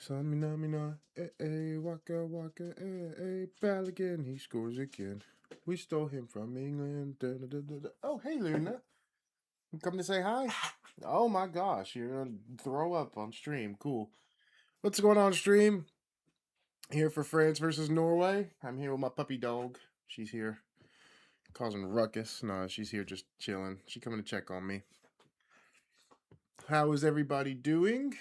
Samina, waka waka, Balogun, he scores again. We stole him from England. Da, da, da, da. Oh, hey, Luna. You come to say hi? Oh my gosh, you're gonna throw up on stream. Cool. What's going on, stream? Here for France versus Norway. I'm here with my puppy dog. She's here. Causing ruckus. No, she's here just chilling. She's coming to check on me. How is everybody doing?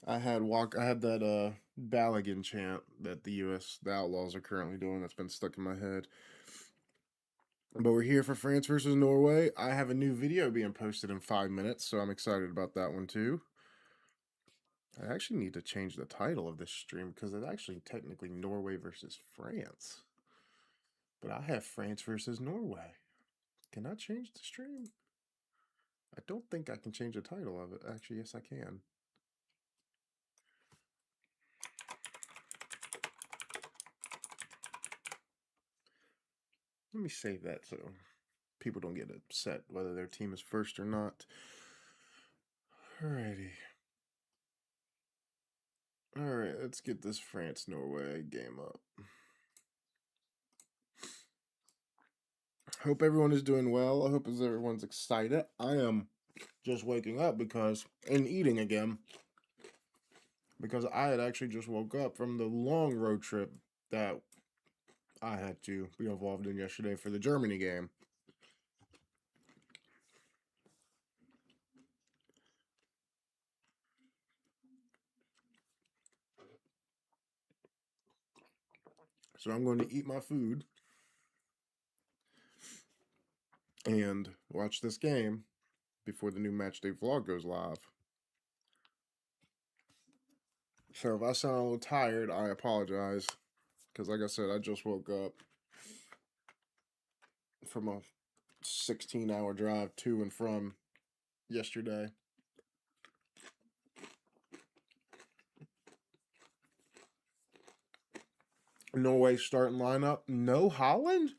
I had that Balogun chant that the Outlaws are currently doing that's been stuck in my head. But we're here for France versus Norway. I have a new video being posted in 5 minutes, so I'm excited about that one too. I actually need to change the title of this stream because it's actually technically Norway versus France. But I have France versus Norway. Can I change the stream? I don't think I can change the title of it. Actually, yes, I can. Let me save that so people don't get upset whether their team is first or not. Alrighty. Alright, let's get this France-Norway game up. Hope everyone is doing well. I hope everyone's excited. I am just waking up and eating again. Because I had actually just woke up from the long road trip that I had to be involved in yesterday for the Germany game. So I'm going to eat my food and watch this game before the new matchday vlog goes live. So if I sound a little tired, I apologize. Because like I said, I just woke up from a 16-hour drive to and from yesterday. Norway starting lineup. No Haaland?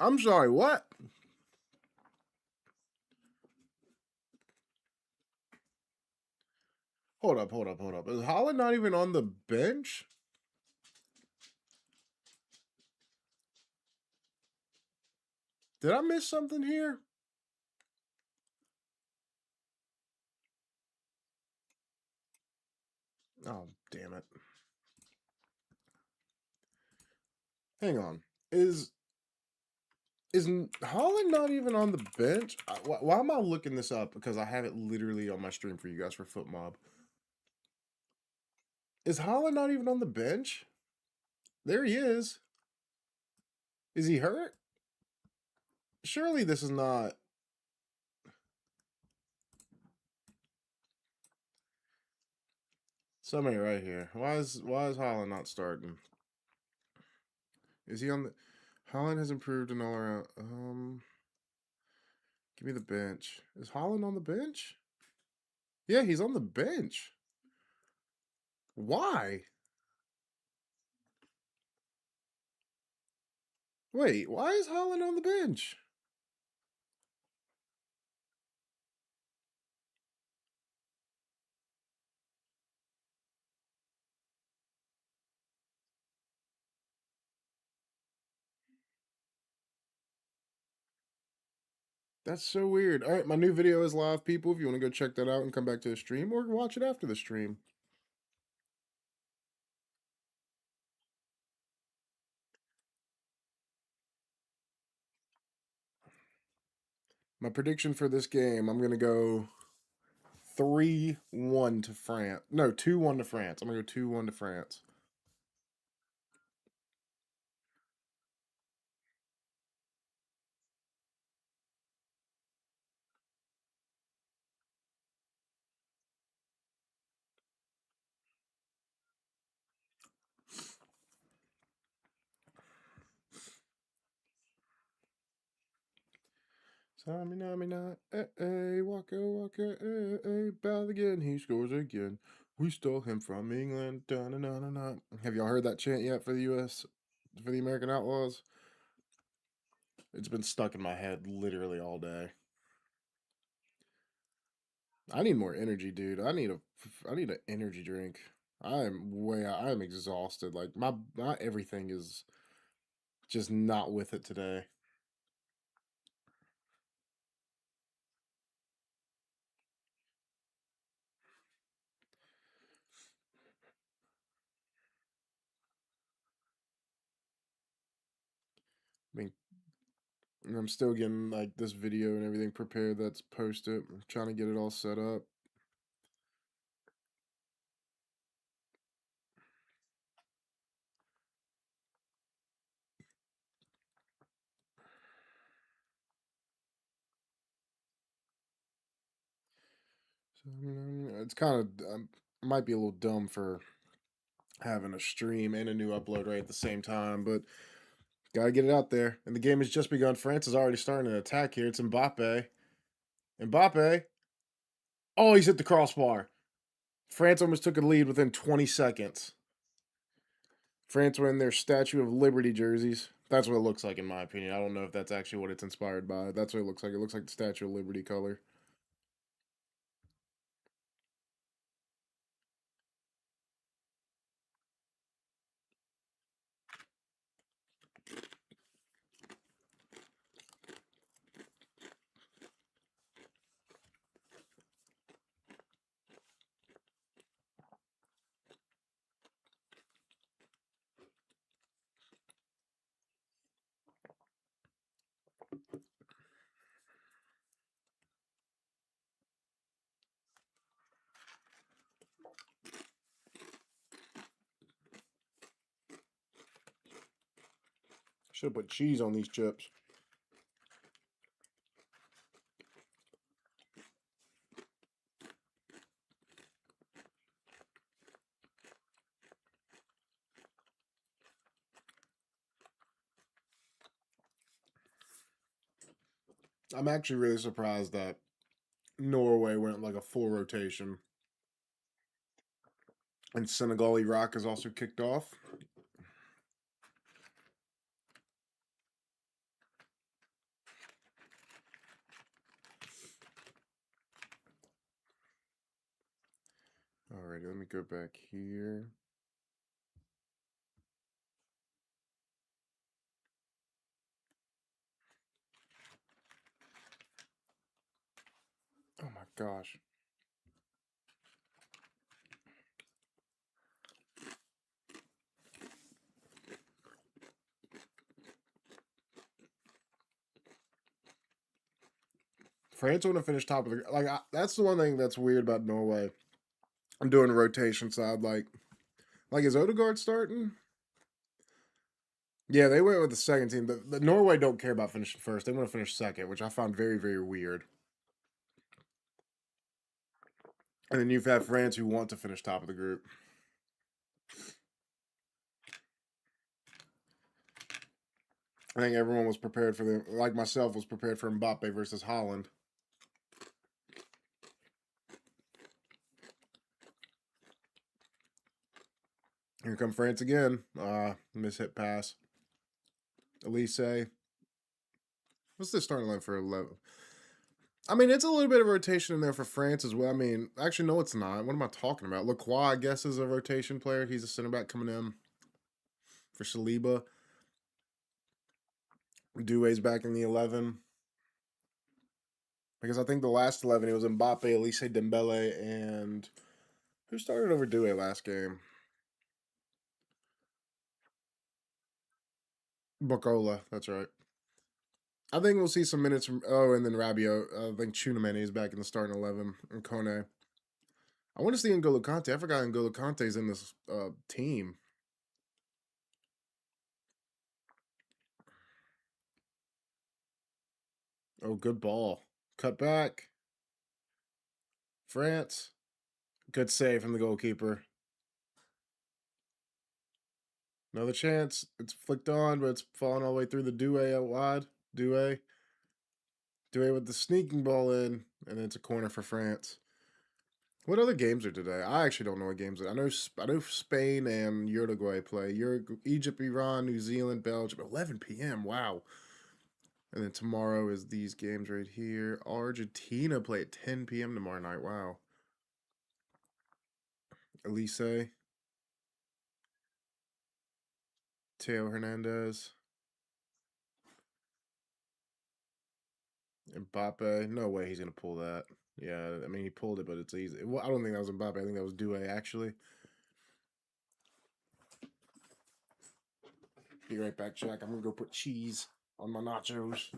I'm sorry, what? Hold up. Is Haaland not even on the bench? Did I miss something here? Oh, damn it. Hang on. Is Haaland not even on the bench? Why am I looking this up? Because I have it literally on my stream for you guys for Foot Mob. Is Haaland not even on the bench? There he is. Is he hurt? Surely this is not... Somebody right here. Why is Haaland not starting? Is he on the... Haaland has improved in all around... Give me the bench. Is Haaland on the bench? Yeah, he's on the bench. Why? Wait, why is Haaland on the bench? That's so weird. All right, my new video is live, people. If you want to go check that out and come back to the stream or watch it after the stream. My prediction for this game, I'm going to go 3-1 to France. No, 2-1 to France. I'm going to go 2-1 to France. Samina, waka waka, Balogun, he scores again. We stole him from England. Da, na, na, na, na. Have y'all heard that chant yet for the U.S., for the American Outlaws? It's been stuck in my head literally all day. I need more energy, dude. I need an energy drink. I'm exhausted. Like my everything is just not with it today. I mean, I'm still getting like this video and everything prepared that's posted. I'm trying to get it all set up. So it's kind of might be a little dumb for having a stream and a new upload right at the same time, but gotta get it out there. And the game has just begun. France is already starting an attack here. It's Mbappe. Mbappe. Oh, he's hit the crossbar. France almost took a lead within 20 seconds. France wearing their Statue of Liberty jerseys. That's what it looks like, in my opinion. I don't know if that's actually what it's inspired by. That's what it looks like. It looks like the Statue of Liberty color. Should have put cheese on these chips. I'm actually really surprised that Norway went like a full rotation. And Senegal Iraq is also kicked off. Alrighty, let me go back here. Oh my gosh. France want to finish top of the that's the one thing that's weird about Norway. I'm doing a rotation side like is Odegaard starting? Yeah, they went with the second team. The Norway don't care about finishing first. They want to finish second, which I found very, very weird. And then you've had France who want to finish top of the group. I think everyone was prepared for them, like myself, was prepared for Mbappe versus Haaland. Here come France again. Mishit pass. Elise. What's the starting line for 11? I mean, it's a little bit of rotation in there for France as well. I mean, actually, no, it's not. What am I talking about? Lacroix, I guess, is a rotation player. He's a center back coming in for Saliba. Doué's back in the 11. Because I think the last 11, it was Mbappe, Elise Dembele, and who started over Doué last game? Bocola, that's right. I think we'll see some minutes from, and then Rabiot. I think Chunameni is back in the starting 11, and Kone. I want to see N'Golo Kante. I forgot N'Golo Kante's in this team. Oh, good ball. Cut back. France. Good save from the goalkeeper. Another chance. It's flicked on, but it's falling all the way through the Doué out wide. Doué. Doué with the sneaking ball in, and it's a corner for France. What other games are today? I actually don't know what games are. I know Spain and Uruguay play. Egypt, Iran, New Zealand, Belgium. 11 p.m. Wow. And then tomorrow is these games right here. Argentina play at 10 p.m. tomorrow night. Wow. Elise, Teo Hernandez, Mbappe. No way he's gonna pull that. Yeah, I mean he pulled it, but it's easy. Well, I don't think that was Mbappe. I think that was Due actually. Be right back, Jack. I'm gonna go put cheese on my nachos.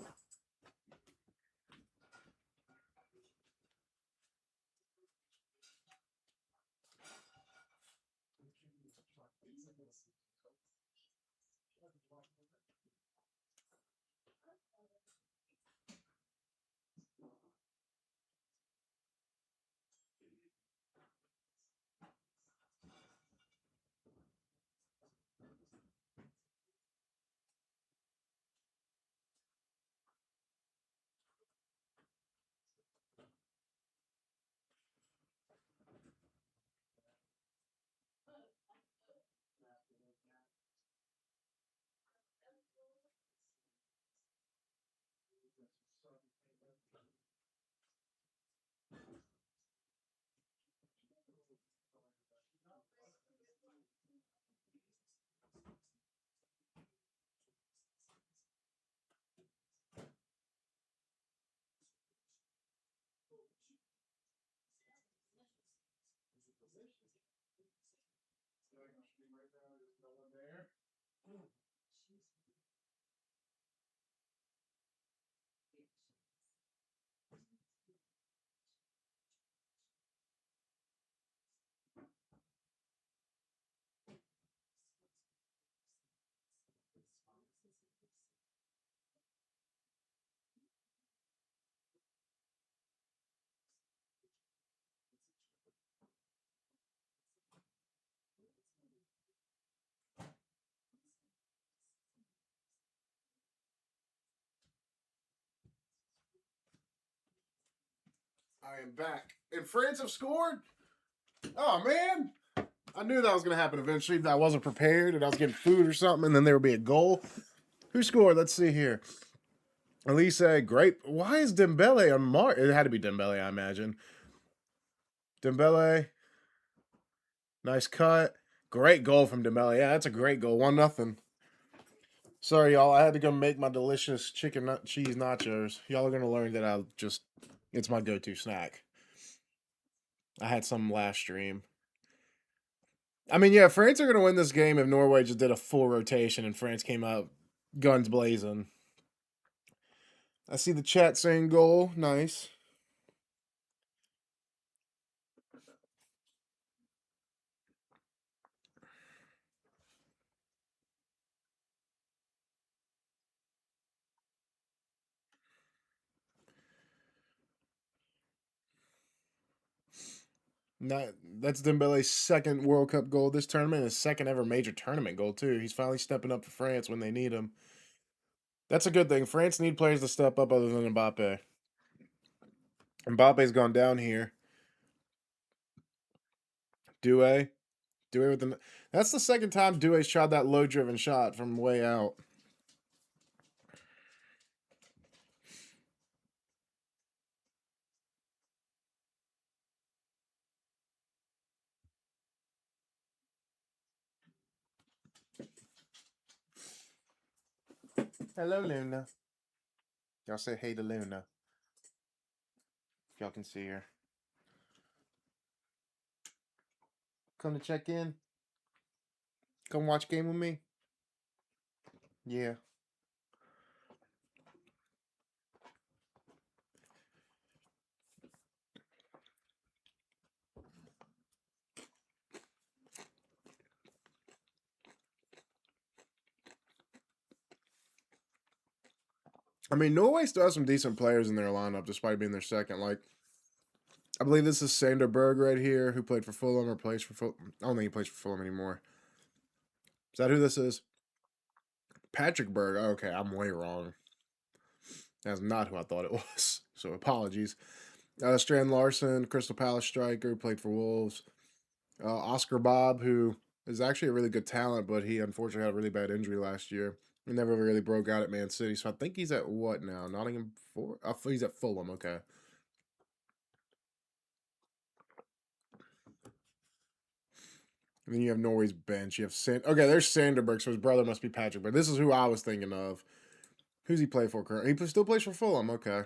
I am back. And France have scored? Oh, man. I knew that was going to happen eventually. I wasn't prepared and I was getting food or something, and then there would be a goal. Who scored? Let's see here. Elise, great. Why is Dembele on Mark? It had to be Dembele, I imagine. Dembele. Nice cut. Great goal from Dembele. Yeah, that's a great goal. 1-0. Sorry, y'all. I had to go make my delicious chicken cheese nachos. Y'all are going to learn that it's my go-to snack. I had some last stream. I mean, yeah, France are going to win this game if Norway just did a full rotation and France came out guns blazing. I see the chat saying goal. Nice. Not, that's Dembele's second World Cup goal this tournament, his second ever major tournament goal, too. He's finally stepping up for France when they need him. That's a good thing. France need players to step up other than Mbappe. Mbappe's gone down here. Due. Due with the. That's the second time Due's shot that low driven shot from way out. Hello, Luna. Y'all say hey to Luna. If y'all can see her. Come to check in. Come watch game with me. Yeah. I mean, Norway still has some decent players in their lineup, despite being their second. Like, I believe this is Sander Berg right here, who played for Fulham or plays for Fulham. I don't think he plays for Fulham anymore. Is that who this is? Patrick Berg. Okay, I'm way wrong. That's not who I thought it was. So apologies. Strand Larson, Crystal Palace striker, played for Wolves. Oscar Bob, who is actually a really good talent, but he unfortunately had a really bad injury last year. He never really broke out at Man City, so I think he's at what now? Nottingham 4? Oh, he's at Fulham, okay. And then you have Norway's bench. You have okay, there's Sanderberg, so his brother must be Patrick, but this is who I was thinking of. Who's he play for currently? He still plays for Fulham, okay.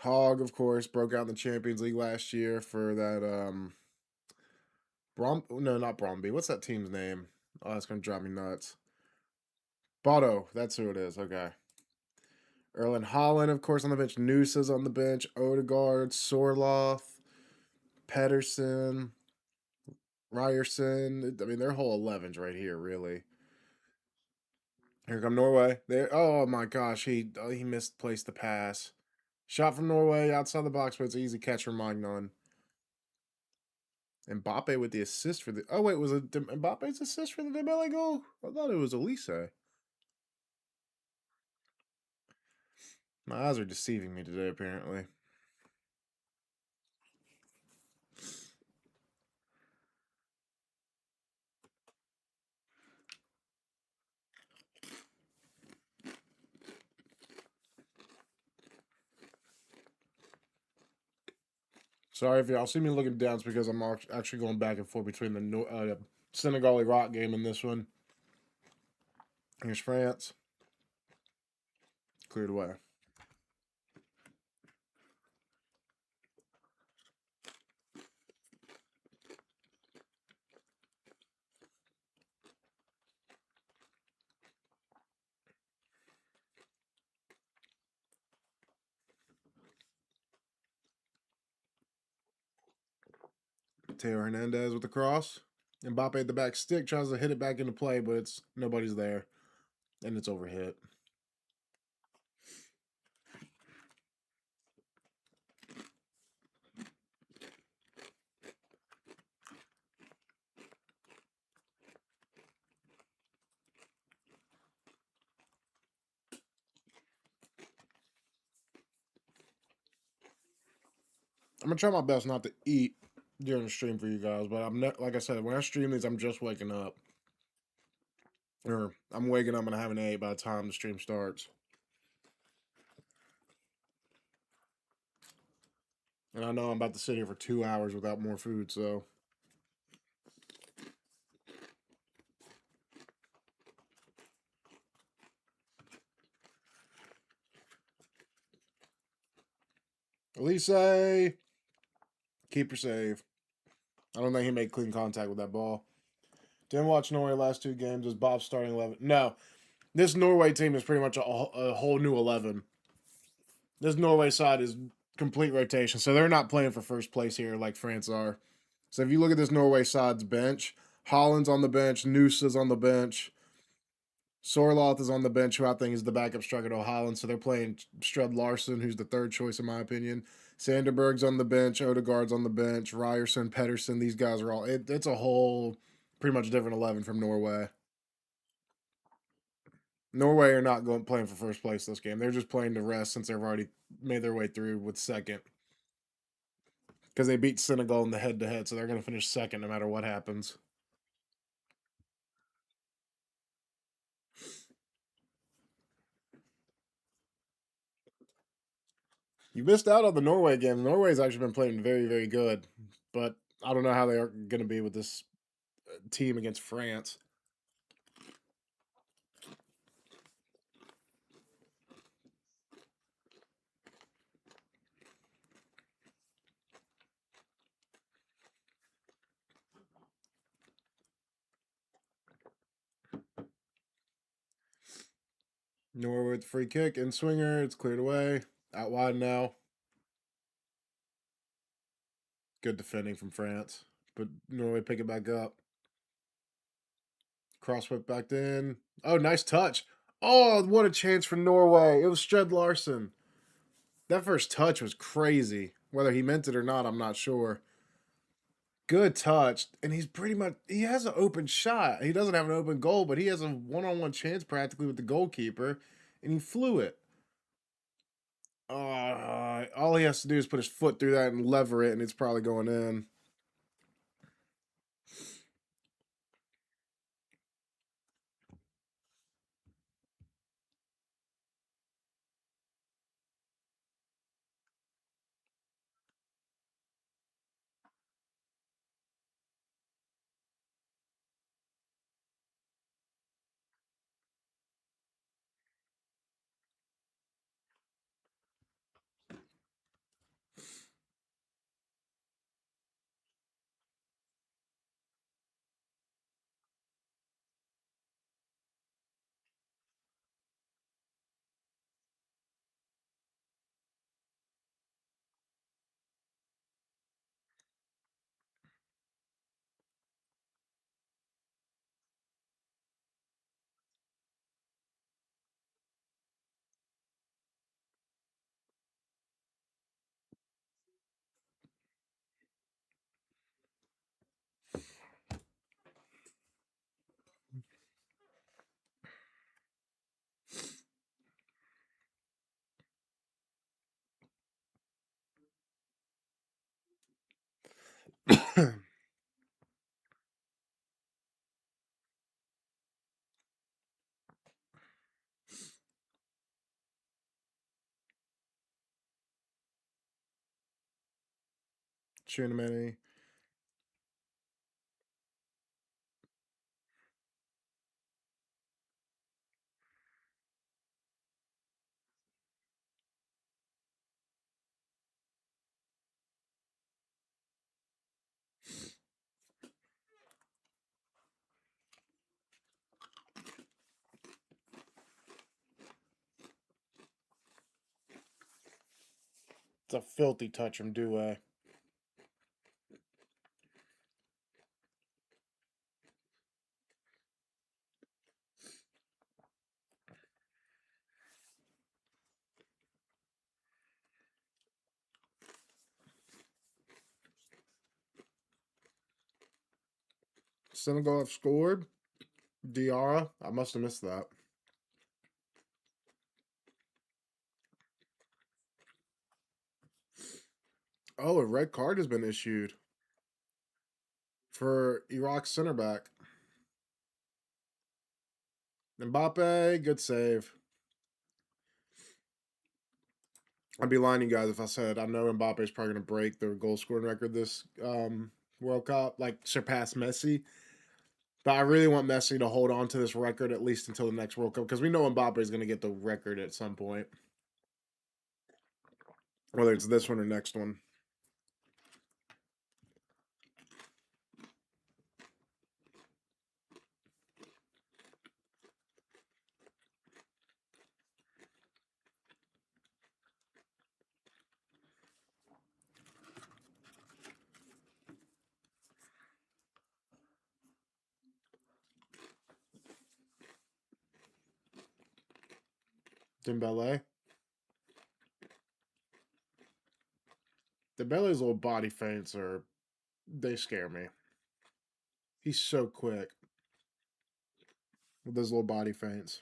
Hogg, of course, broke out in the Champions League last year for that no, not Bromby. What's that team's name? Oh, that's gonna drive me nuts. Bodo, that's who it is. Okay. Erling Haaland, of course, on the bench. Noosa's on the bench. Odegaard, Sorloth, Pedersen, Ryerson. I mean, their whole 11's right here, really. Here come Norway. There. Oh my gosh, he misplaced the pass. Shot from Norway outside the box, but it's an easy catch from Magnon. Mbappe with the assist for the. Oh wait, was it Mbappe's assist for the Dembele goal? I thought it was Elise. My eyes are deceiving me today, apparently. Sorry if y'all see me looking down. It's because I'm actually going back and forth between the Senegal Iraq game and this one. Here's France. Cleared away. Teo Hernandez with the cross. Mbappe at the back stick tries to hit it back into play, but it's nobody's there, and it's overhit. I'm gonna try my best not to eat during the stream for you guys, but I'm not, like I said, when I stream these, I'm just waking up, or I'm waking up and I haven't ate by the time the stream starts. And I know I'm about to sit here for 2 hours without more food, so. Elise, keep her safe. I don't think he made clean contact with that ball. Didn't watch Norway last 2 games. Is Bob starting 11? No. This Norway team is pretty much a whole new 11. This Norway side is complete rotation, so they're not playing for first place here like France are. So if you look at this Norway side's bench, Haaland's on the bench, Noosa's on the bench, Sorloth is on the bench, who I think is the backup striker to Haaland. So they're playing Strud Larson, who's the third choice in my opinion. Sanderberg's on the bench, Odegaard's on the bench, Ryerson, Pedersen. These guys are all. It's a whole pretty much different 11 from Norway. Norway are not going playing for first place this game. They're just playing to rest since they've already made their way through with second. Because they beat Senegal in the head-to-head, so they're going to finish second no matter what happens. You missed out on the Norway game. Norway's actually been playing very, very good, but I don't know how they are going to be with this team against France. Norway with the free kick and swinger. It's cleared away. Out wide now. Good defending from France, but Norway pick it back up. Cross whip back in. Oh, nice touch. Oh, what a chance for Norway. It was Strud Larson. That first touch was crazy. Whether he meant it or not, I'm not sure. Good touch. And he's pretty much, he has an open shot. He doesn't have an open goal, but he has a one-on-one chance practically with the goalkeeper, and he flew it. All he has to do is put his foot through that and lever it, and it's probably going in. Chinamani. It's a filthy touch from Due. Senegal have scored. Diarra. I must have missed that. Oh, a red card has been issued for Iraq's center back. Mbappe, good save. I'd be lying to you guys if I said I know Mbappe is probably going to break the goal scoring record this World Cup, like surpass Messi. But I really want Messi to hold on to this record at least until the next World Cup because we know Mbappe is going to get the record at some point, whether it's this one or next one. Dembele. Dembele's little body feints they scare me. He's so quick with those little body feints.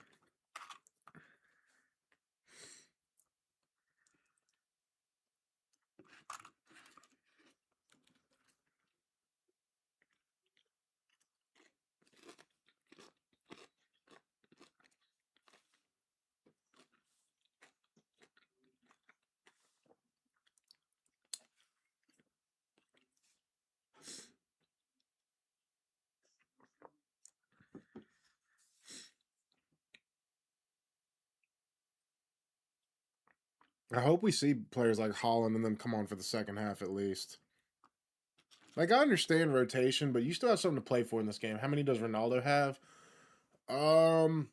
I hope we see players like Haaland and them come on for the second half at least. Like I understand rotation, but you still have something to play for in this game. How many does Ronaldo have? Um,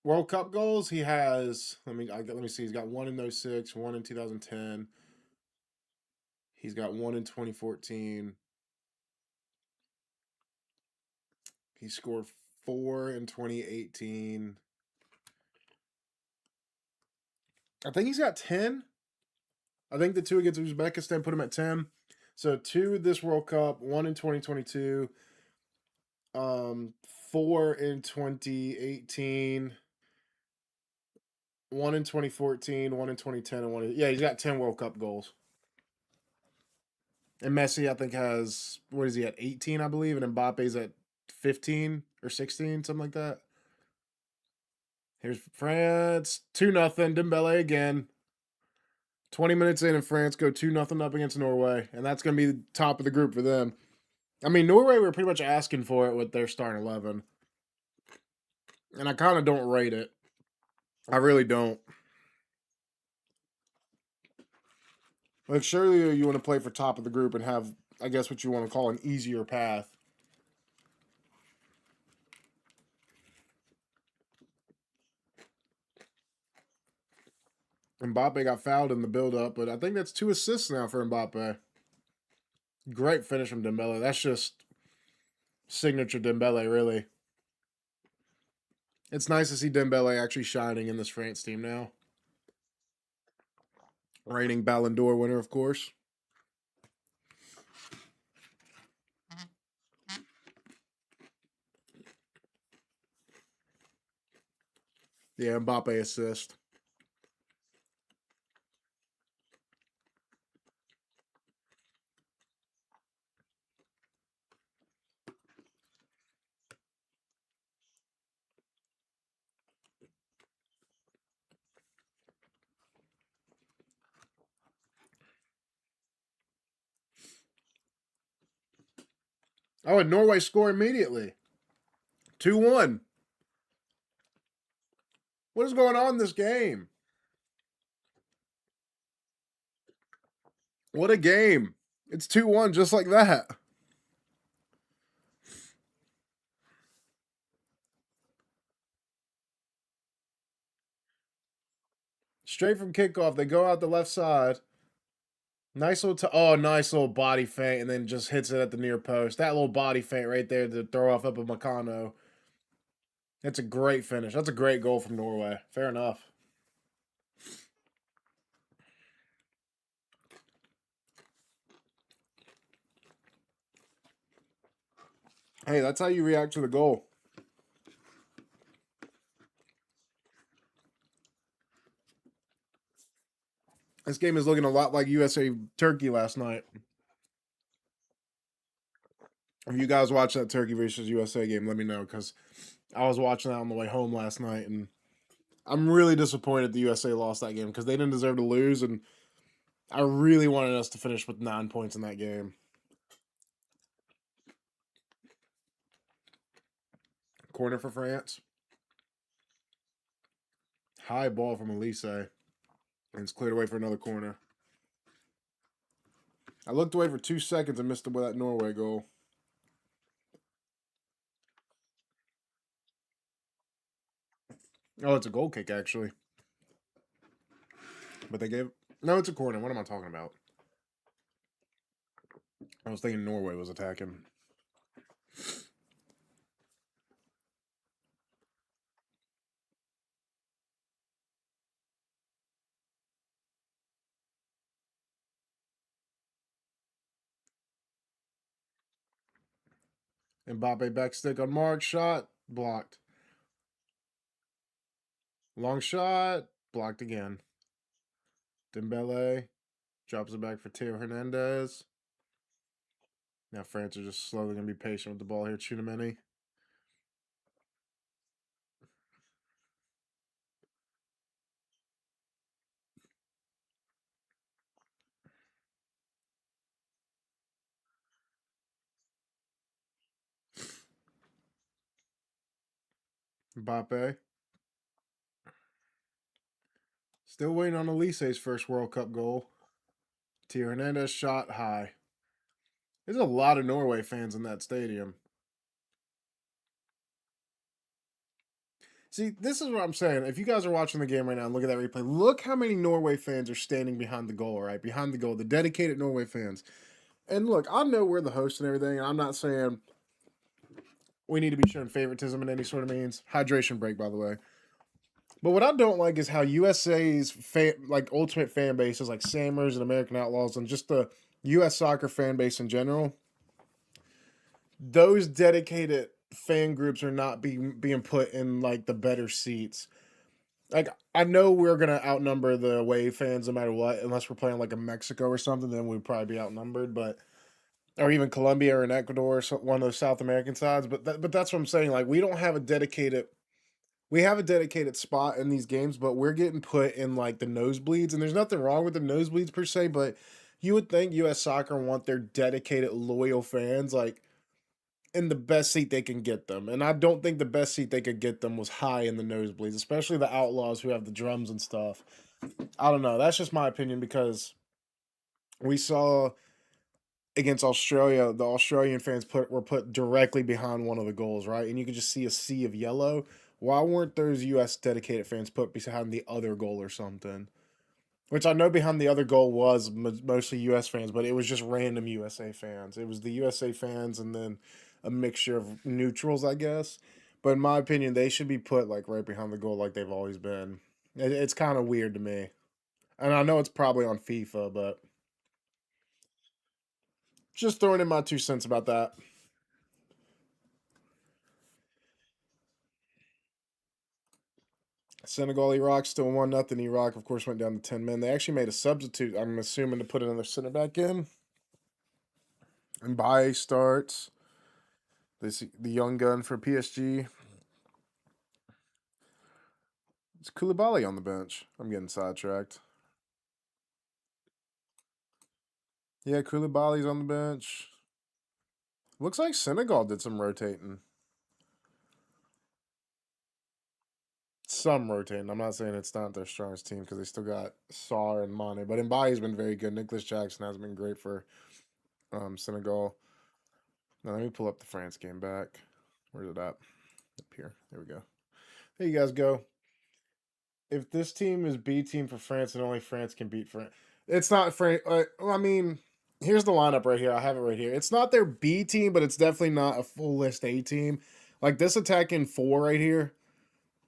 World Cup goals. He has. Let me see. He's got one in 06, one in 2010. He's got one in 2014. He scored four in 2018. I think he's got 10. I think the two against Uzbekistan put him at 10. So two this World Cup, one in 2022, um, four in 2018, one in 2014, one in 2010, and yeah, he's got 10 World Cup goals. And Messi, I think, has what is he at 18, I believe, and Mbappe's at 15 or 16, something like that. Here's France, 2-0, Dembele again. 20 minutes in, and France go 2-0 up against Norway, and that's going to be the top of the group for them. I mean, Norway were pretty much asking for it with their starting 11, and I kind of don't rate it. I really don't. Like, surely you want to play for top of the group and have, I guess, what you want to call an easier path. Mbappe got fouled in the build-up, but I think that's 2 assists now for Mbappe. Great finish from Dembele. That's just signature Dembele, really. It's nice to see Dembele actually shining in this France team now. Reigning Ballon d'Or winner, of course. Yeah, Mbappe assist. Oh, and Norway score immediately. 2-1. What is going on in this game? What a game. It's 2-1 just like that. Straight from kickoff, they go out the left side. Nice little, nice little body feint, and then just hits it at the near post. That little body feint right there to throw off up a Meccano. That's a great finish. That's a great goal from Norway. Fair enough. Hey, that's how you react to the goal. This game is looking a lot like USA Turkey last night. If you guys watch that Turkey versus USA game, let me know because I was watching that on the way home last night, and I'm really disappointed the USA lost that game because they didn't deserve to lose, and I really wanted us to finish with 9 points in that game. Corner for France. High ball from Elise, and it's cleared away for another corner. I looked away for 2 seconds and missed that Norway goal. Oh, it's a goal kick actually, but they gave. No, it's a corner. What am I talking about? I was thinking Norway was attacking. Mbappe back stick on Mark. Shot. Blocked. Long shot. Blocked again. Dembele drops it back for Theo Hernandez. Now France are just slowly going to be patient with the ball here. Chunameni. Mbappe. Still waiting on Elise's first World Cup goal. Theo Hernandez shot high. There's a lot of Norway fans in that stadium. See, this is what I'm saying. If you guys are watching the game right now and look at that replay, look how many Norway fans are standing behind the goal, right? Behind the goal, the dedicated Norway fans. And look, I know we're the host and everything, and I'm not saying we need to be showing favoritism in any sort of means. Hydration break, by the way. But what I don't like is how USA's ultimate fan bases, like Sammers and American Outlaws, and just the U.S. soccer fan base in general, those dedicated fan groups are not being put in like the better seats. Like I know we're gonna outnumber the away fans no matter what, unless we're playing like a Mexico or something, then we'd probably be outnumbered. But or even Colombia or in Ecuador, or one of those South American sides. But that's what I'm saying. Like we don't have a dedicated. We have a dedicated spot in these games, but we're getting put in like the nosebleeds, and there's nothing wrong with the nosebleeds per se. But you would think U.S. Soccer want their dedicated, loyal fans like in the best seat they can get them. And I don't think the best seat they could get them was high in the nosebleeds, especially the Outlaws who have the drums and stuff. I don't know. That's just my opinion because we saw against Australia, the Australian fans were put directly behind one of the goals, right? And you could just see a sea of yellow. Why weren't those U.S. dedicated fans put behind the other goal or something? Which I know behind the other goal was mostly U.S. fans, but it was just random USA fans. It was the USA fans and then a mixture of neutrals, I guess. But in my opinion, they should be put like right behind the goal, like they've always been. It's kind of weird to me, and I know it's probably on FIFA, but just throwing in my 2 cents about that. Senegal, Iraq still 1-0. Iraq, of course, went down to 10 men. They actually made a substitute. I'm assuming to put another center back in. And Mbappe starts. The young gun for PSG. It's Koulibaly on the bench. I'm getting sidetracked. Yeah, Koulibaly's on the bench. Looks like Senegal did some rotating. Some rotating. I'm not saying it's not their strongest team because they still got Sar and Mane, but Mbappe has been very good. Nicholas Jackson has been great for Senegal. Now let me pull up the France game back. Where's it at? Up here. There we go. There you guys go. If this team is B team for France and only France can beat France, it's not France. I mean, here's the lineup right here. I have it right here. It's not their B team, but it's definitely not a full list A team. Like this attacking four right here,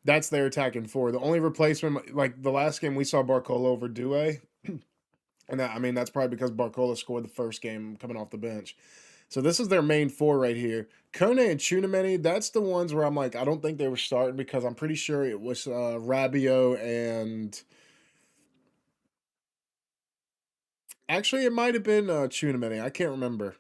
that's their attacking four. The only replacement, like the last game we saw Barcola over Doué, and that, I mean that's probably because Barcola scored the first game coming off the bench. So this is their main four right here. Kone and Chunameni, that's the ones where I'm like, I don't think they were starting because I'm pretty sure it was Rabiot and actually it might have been Chunameni. I can't remember.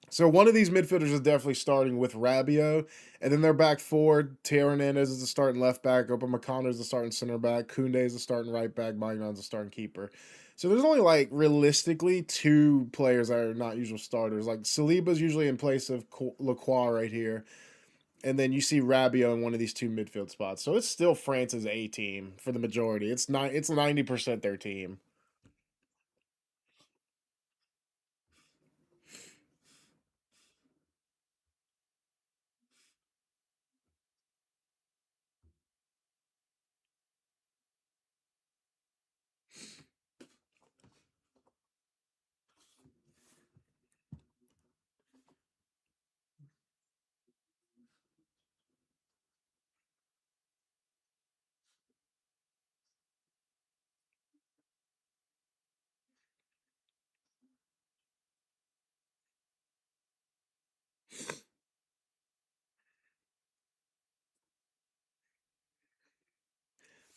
So one of these midfielders is definitely starting with Rabiot, and then their back four, Teo Hernandez is the starting left back, Opa Makano is the starting center back, Koundé is the starting right back, Magnon's the starting keeper. So there's only like realistically two players that are not usual starters. Like Saliba's usually in place of Lacroix right here, and then you see Rabiot in one of these two midfield spots. So it's still France's A team for the majority. It's 90% their team.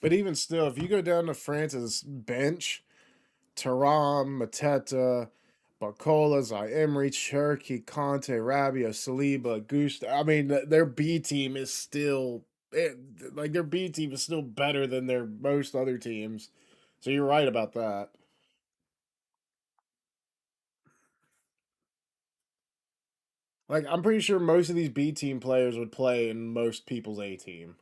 But even still, if you go down to France's bench, Taram, Mateta, Barcola, Emery, Cherky, Conte, Rabiot, Saliba, Gusto. I mean, their B team is still like their B team is still better than their most other teams. So you're right about that. Like I'm pretty sure most of these B team players would play in most people's A team.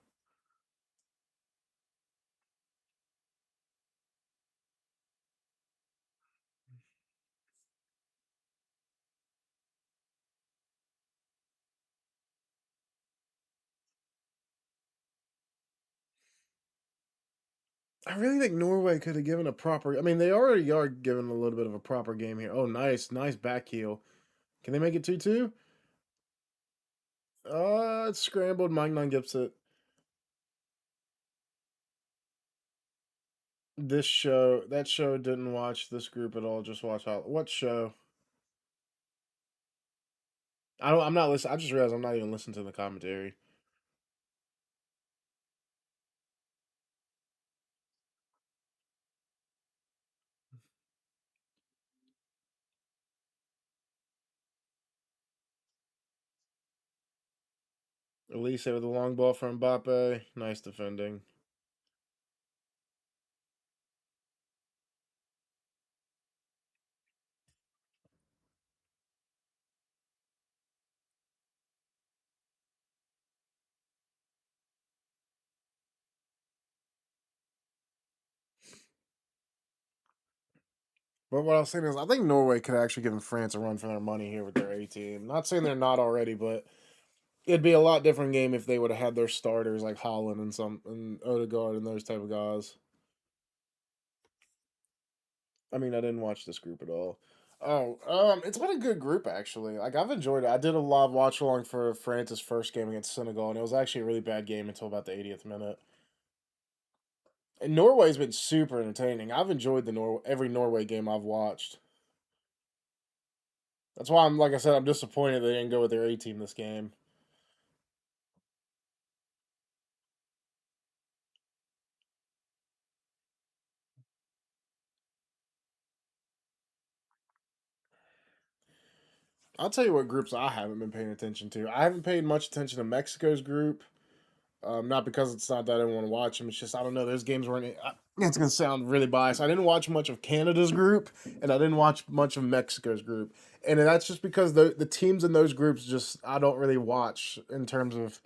I really think Norway could have given a proper. I mean, they already are giving a little bit of a proper game here. Oh, nice, nice back heel. Can they make it 2-2? It's scrambled. Magnon gets it. That show didn't watch this group at all. Just watch out. What show? I'm not listening. I just realized I'm not even listening to the commentary. Elise with the long ball from Mbappe. Nice defending. But what I was saying is, I think Norway could actually give France a run for their money here with their A team. Not saying they're not already, but it'd be a lot different game if they would have had their starters like Haaland and Odegaard and those type of guys. I mean, I didn't watch this group at all. Oh, it's been a good group actually. Like I've enjoyed it. I did a live watch along for France's first game against Senegal, and it was actually a really bad game until about the 80th minute. And Norway's been super entertaining. I've enjoyed every Norway game I've watched. That's why I'm like I said, I'm disappointed they didn't go with their A team this game. I'll tell you what groups I haven't been paying attention to. I haven't paid much attention to Mexico's group. Not because it's not that I didn't want to watch them. It's just I don't know. Those games weren't. It's gonna sound really biased. I didn't watch much of Canada's group, and I didn't watch much of Mexico's group, and that's just because the teams in those groups just I don't really watch in terms of.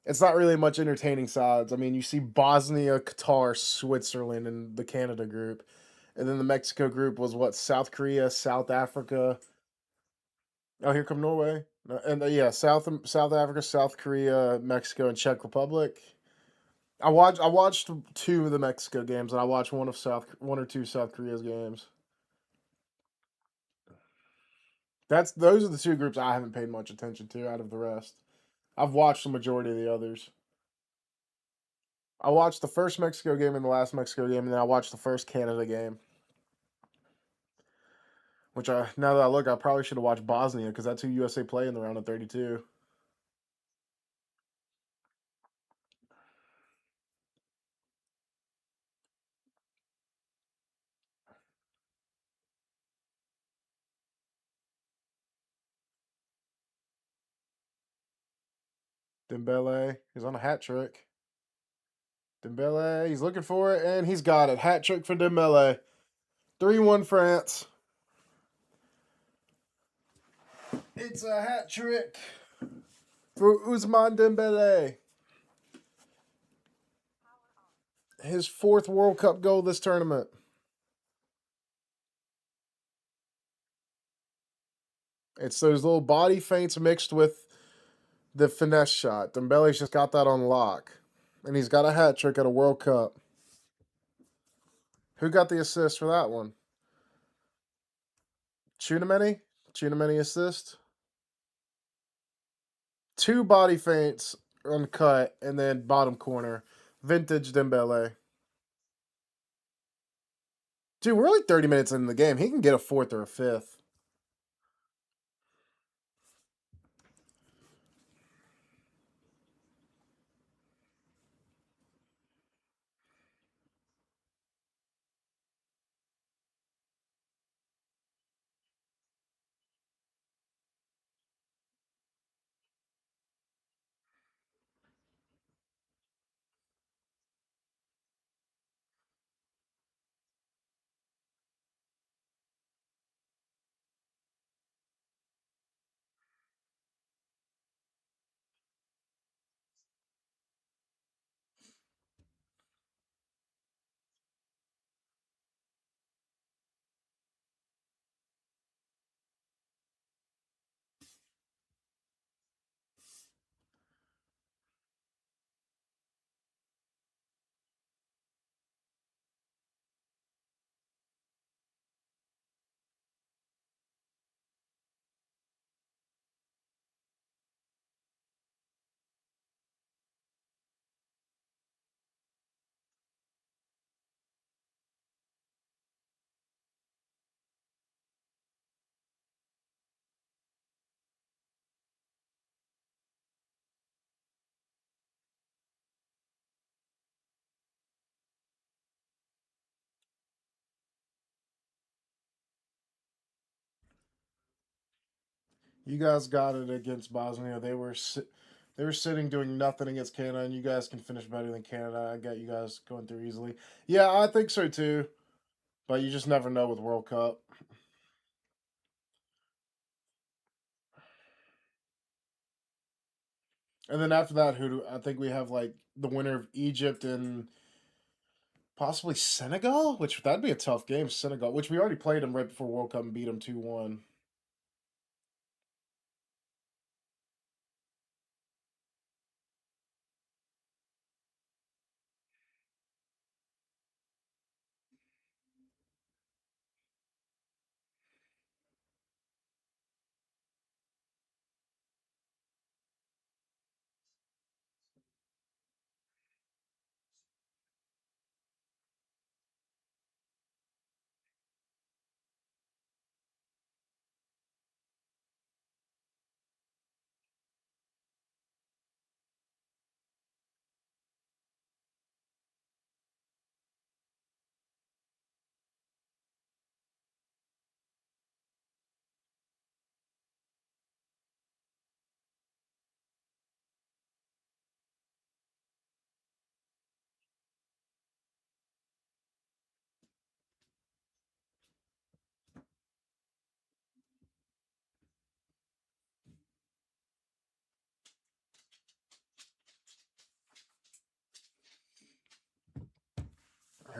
It's not really much entertaining sides. I mean, you see Bosnia, Qatar, Switzerland, and the Canada group, and then the Mexico group was what South Korea, South Africa. Oh, here come Norway, and yeah, South Africa, South Korea, Mexico, and Czech Republic. I watched two of the Mexico games, and I watched one or two South Korea's games. Those are the two groups I haven't paid much attention to out of the rest. I've watched the majority of the others. I watched the first Mexico game and the last Mexico game, and then I watched the first Canada game. Which now that I look, I probably should have watched Bosnia because that's who USA play in the round of 32. Dembele, he's on a hat trick. Dembele, he's looking for it, and he's got it. Hat trick for Dembele. 3-1 France. It's a hat trick for Ousmane Dembele. His fourth World Cup goal this tournament. It's those little body feints mixed with the finesse shot. Dembele's just got that on lock. And he's got a hat trick at a World Cup. Who got the assist for that one? Chunameni? Chunameni assist? Two body feints on cut and then bottom corner. Vintage Dembele. Dude, we're like 30 minutes in the game. He can get a fourth or a fifth. You guys got it against Bosnia. They were sitting doing nothing against Canada, and you guys can finish better than Canada. I got you guys going through easily. Yeah, I think so too. But you just never know with World Cup. And then after that, I think we have like the winner of Egypt and possibly Senegal, which that'd be a tough game. Senegal, which we already played them right before World Cup and beat them 2-1.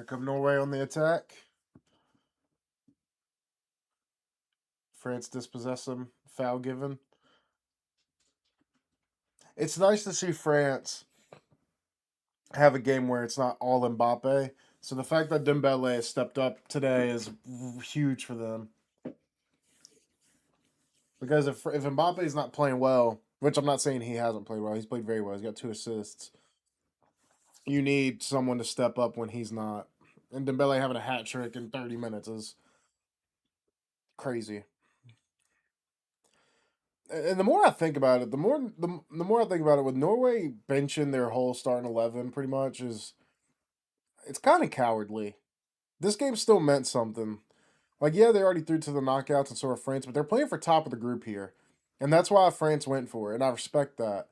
Here come Norway on the attack. France dispossess them. Foul given. It's nice to see France have a game where it's not all Mbappe. So the fact that Dembele has stepped up today is huge for them. Because if Mbappe is not playing well, which I'm not saying he hasn't played well, he's played very well. He's got 2 assists. You need someone to step up when he's not. And Dembele having a hat trick in 30 minutes is crazy. And the more I think about it, the more I think about it, with Norway benching their whole starting 11, pretty much is it's kind of cowardly. This game still meant something. Like, yeah, they already through to the knockouts and so are France, but they're playing for top of the group here, and that's why France went for it, and I respect that.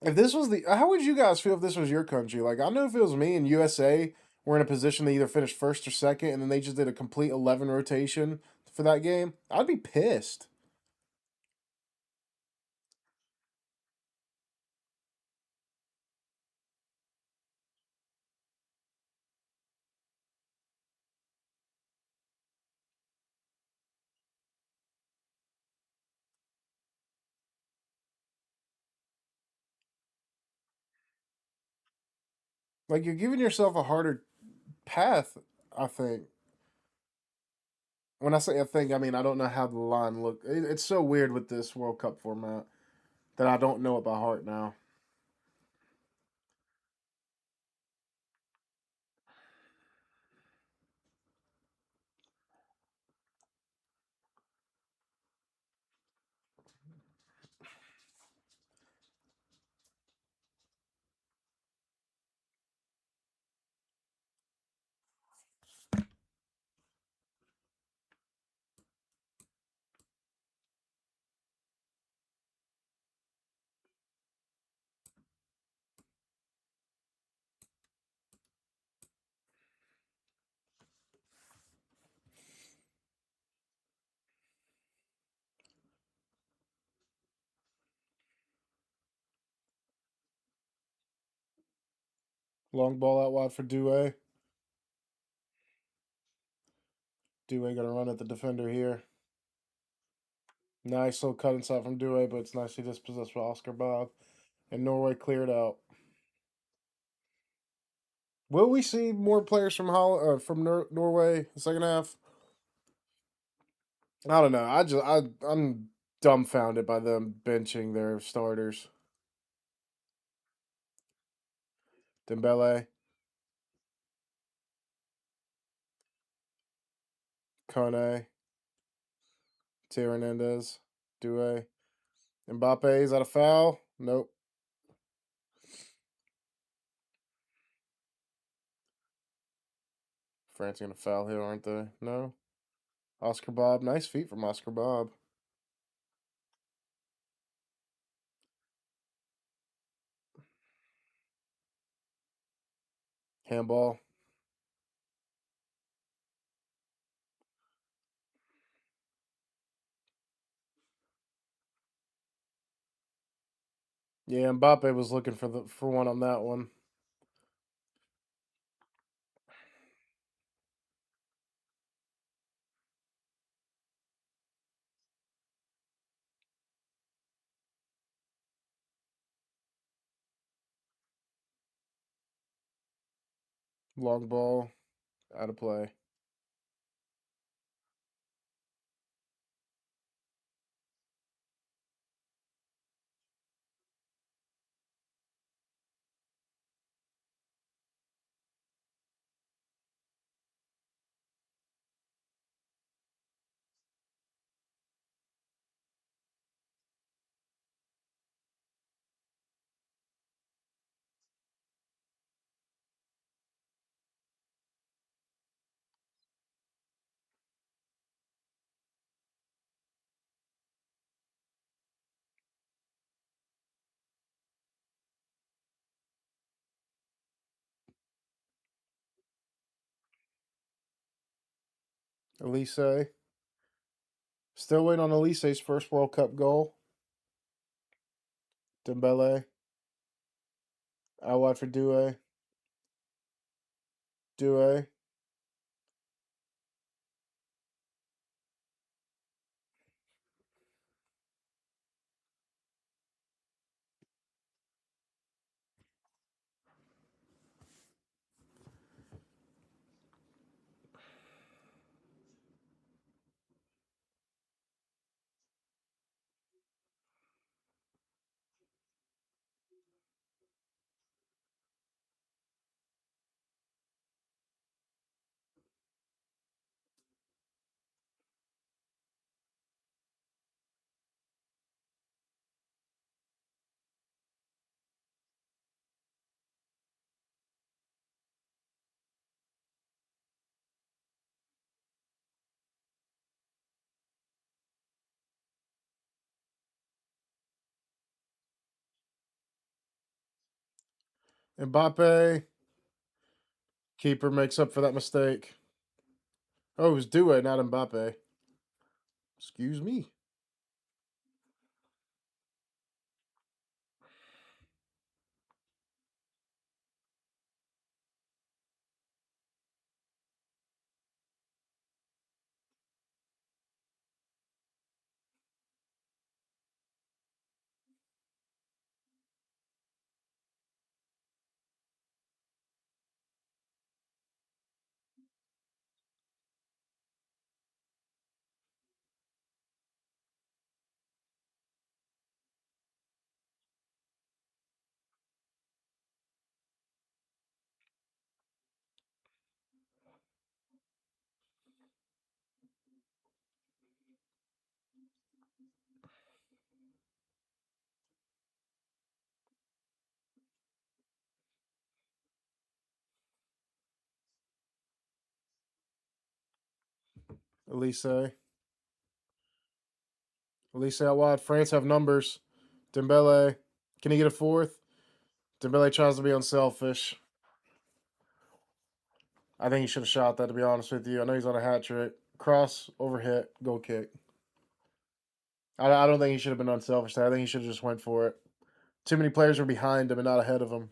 If this was how would you guys feel if this was your country? Like, I know if it was me and USA were in a position to either finish first or second, and then they just did a complete 11 rotation for that game, I'd be pissed. Like, you're giving yourself a harder path, I think. When I say I think, I mean I don't know how the line look. It's so weird with this World Cup format that I don't know it by heart now. Long ball out wide for Doué. Doué gonna run at the defender here. Nice little cut inside from Doué, but it's nicely dispossessed by Oscar Bob. And Norway cleared out. Will we see more players from Norway in the second half? I don't know. I'm dumbfounded by them benching their starters. Dembele, Kone, Teo Hernandez, Doué, Mbappe. Is that a foul? Nope. France gonna foul here, aren't they? No. Oscar Bob. Nice feet from Oscar Bob. Handball. Yeah, Mbappe was looking for one on that one. Long ball, out of play. Elise. Still waiting on Elise's first World Cup goal. Dembele. Out wide for Doué. Due. Mbappe. Keeper makes up for that mistake. Oh, it was Due, not Mbappe. Excuse me. Elise. Elise out wide. France have numbers. Dembele. Can he get a fourth? Dembele tries to be unselfish. I think he should have shot that, to be honest with you. I know he's on a hat trick. Cross, overhit, goal kick. I don't think he should have been unselfish there. I think he should have just went for it. Too many players were behind him and not ahead of him.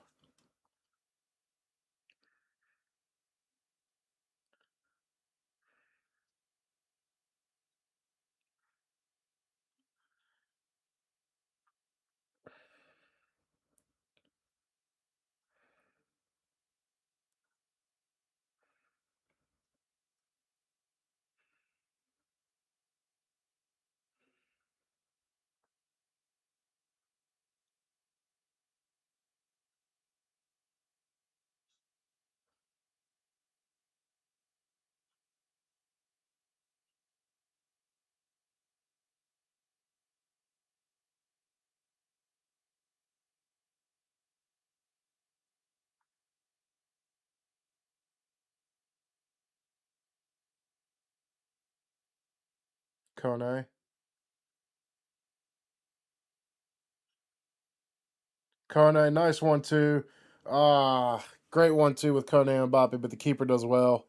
Kone. Kone, nice 1-2. Ah, great 1-2 with Kone and Mbappe, but the keeper does well.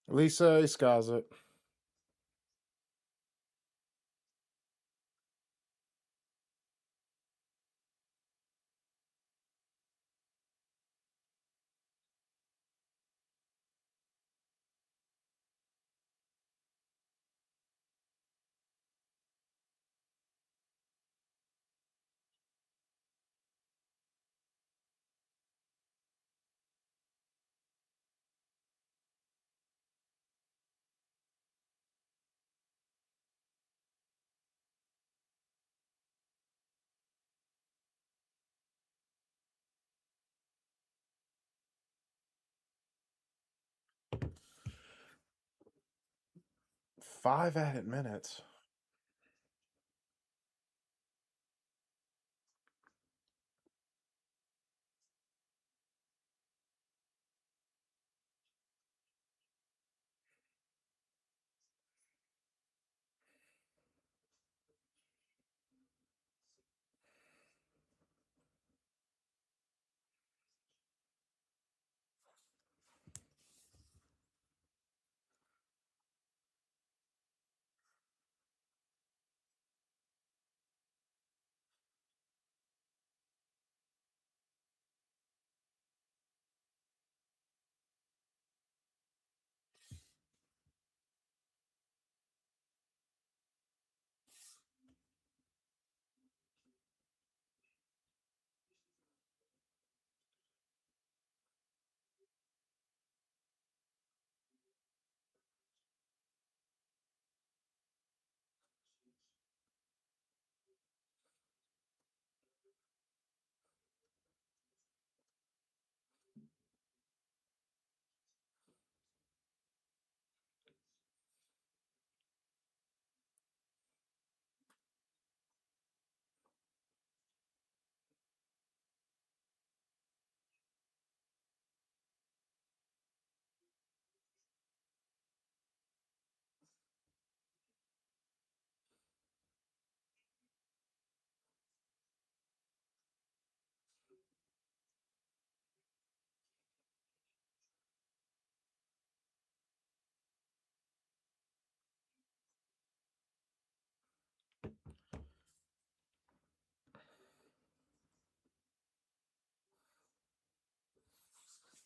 Elise skies it. 5 added minutes.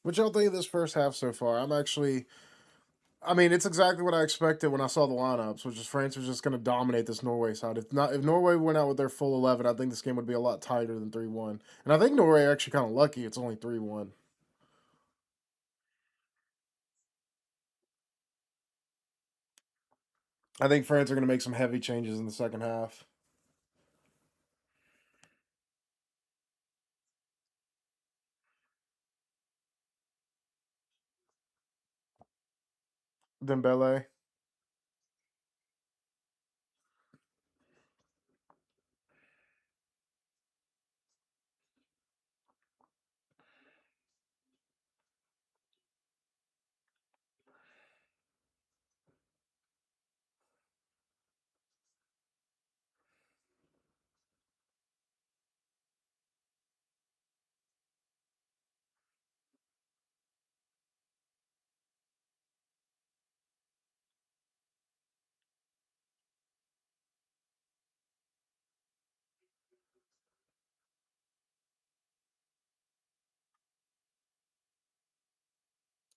What y'all think of this first half so far? I mean, it's exactly what I expected when I saw the lineups, which is France was just going to dominate this Norway side. If Norway went out with their full 11, I think this game would be a lot tighter than 3-1. And I think Norway are actually kind of lucky it's only 3-1. I think France are going to make some heavy changes in the second half. Dembele.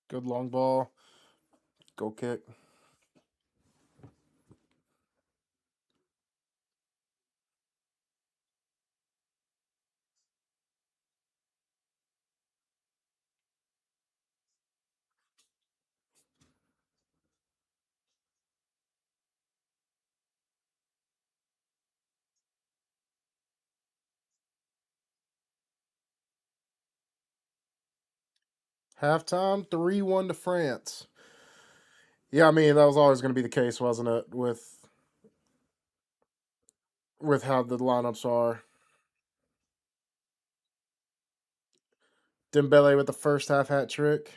Good long ball. Goal kick. Halftime, 3-1 to France. Yeah, I mean, that was always going to be the case, wasn't it, with how the lineups are. Dembele with the first half hat trick.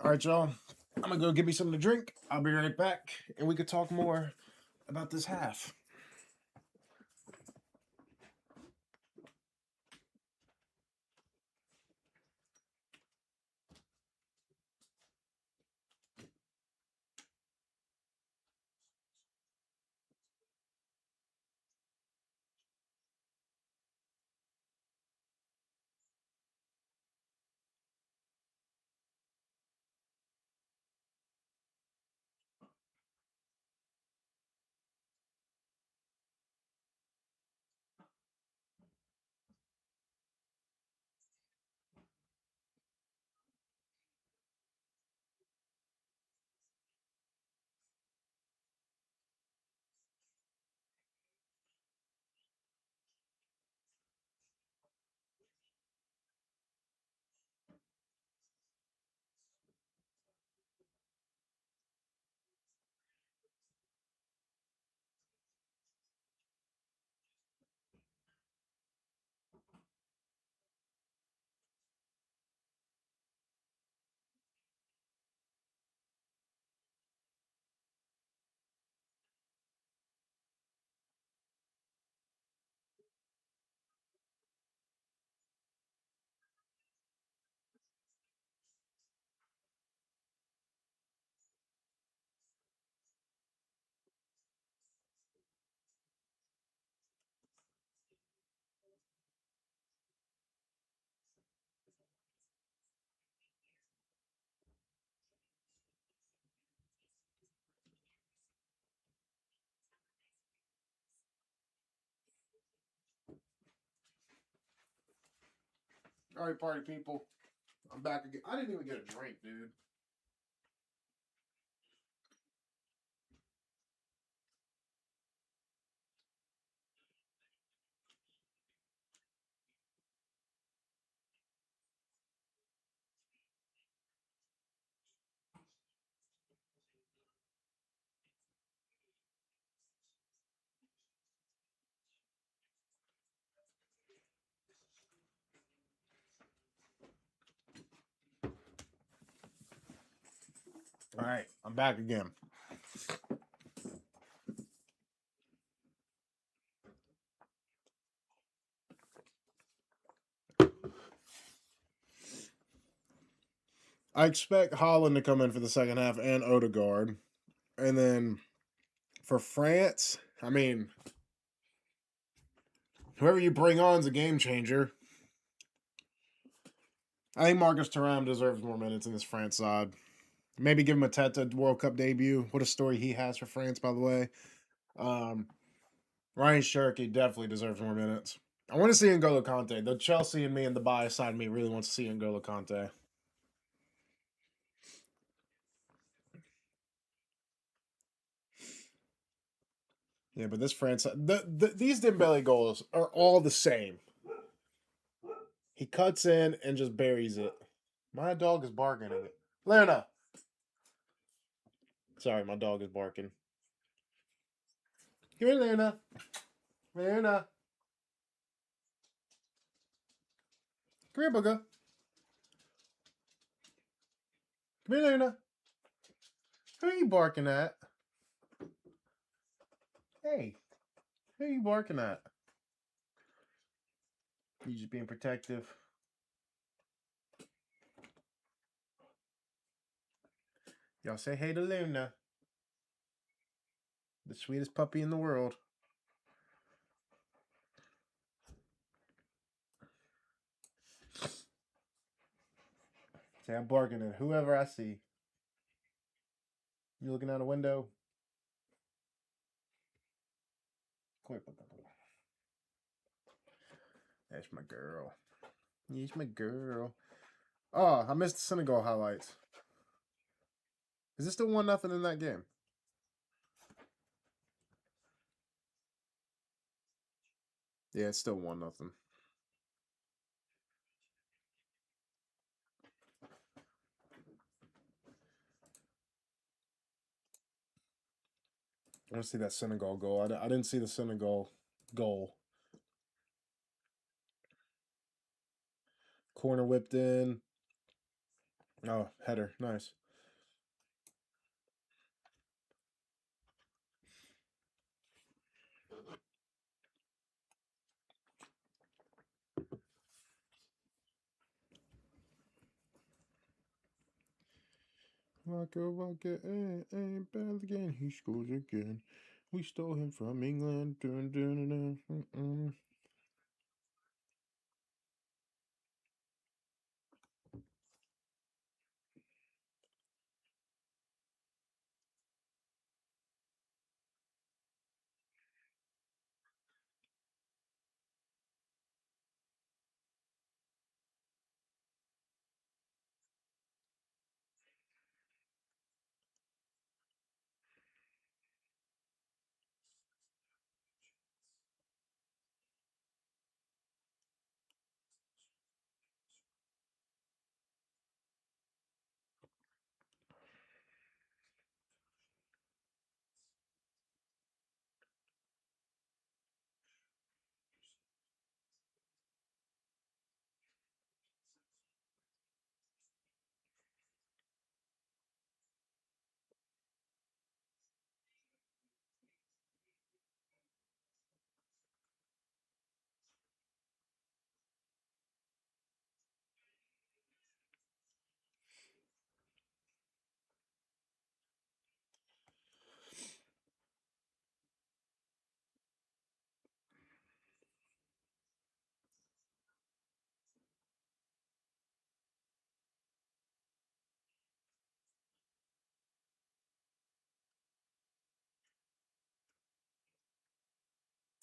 All right, y'all. I'm going to go get me something to drink. I'll be right back, and we could talk more about this half. All right, party people. I'm back again. I didn't even get a drink, dude. All right, I'm back again. I expect Haaland to come in for the second half and Odegaard. And then for France, I mean, whoever you bring on is a game changer. I think Marcus Thuram deserves more minutes in this France side. Maybe give him a Teta World Cup debut. What a story he has for France, by the way. Um, Ryan Cherky definitely deserves more minutes. I want to see N'Golo Kante. The Chelsea and me and the bias side of me really wants to see N'Golo Kante. Yeah, but this France, these Dembele goals are all the same. He cuts in and just buries it. My dog is barking at it. Luna. Sorry, my dog is barking. Come here, Luna. Luna. Come here, Booga. Come here, Luna. Who are you barking at? Hey, who are you barking at? You just being protective. Y'all say hey to Luna. The sweetest puppy in the world. Say I'm barking at whoever I see. You looking out a window? Quick. That's my girl. Yes, my girl. Oh, I missed the Senegal highlights. Is it still 1-0 in that game? Yeah, it's still 1-0. I want to see that Senegal goal. I didn't see the Senegal goal. Corner whipped in. Oh, header. Nice. Waka, ain't bad again. He scores again. We stole him from England. Dun, dun, dun, dun, dun.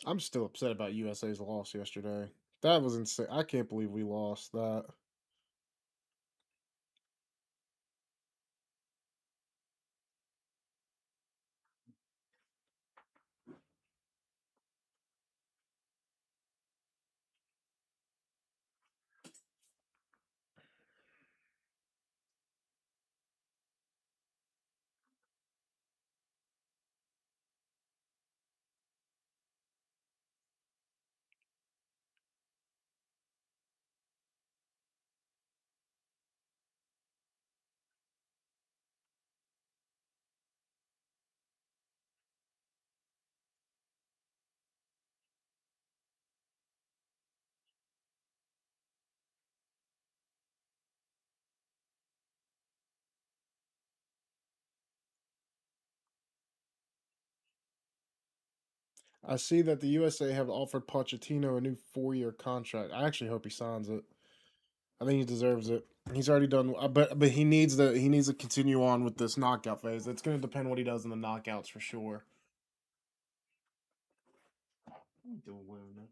I'm still upset about USA's loss yesterday. That was insane. I can't believe we lost that. I see that the USA have offered Pochettino a new 4-year contract. I actually hope he signs it. I think he deserves it. He's already done, but he needs to continue on with this knockout phase. It's going to depend what he does in the knockouts for sure. What are you doing, Luna?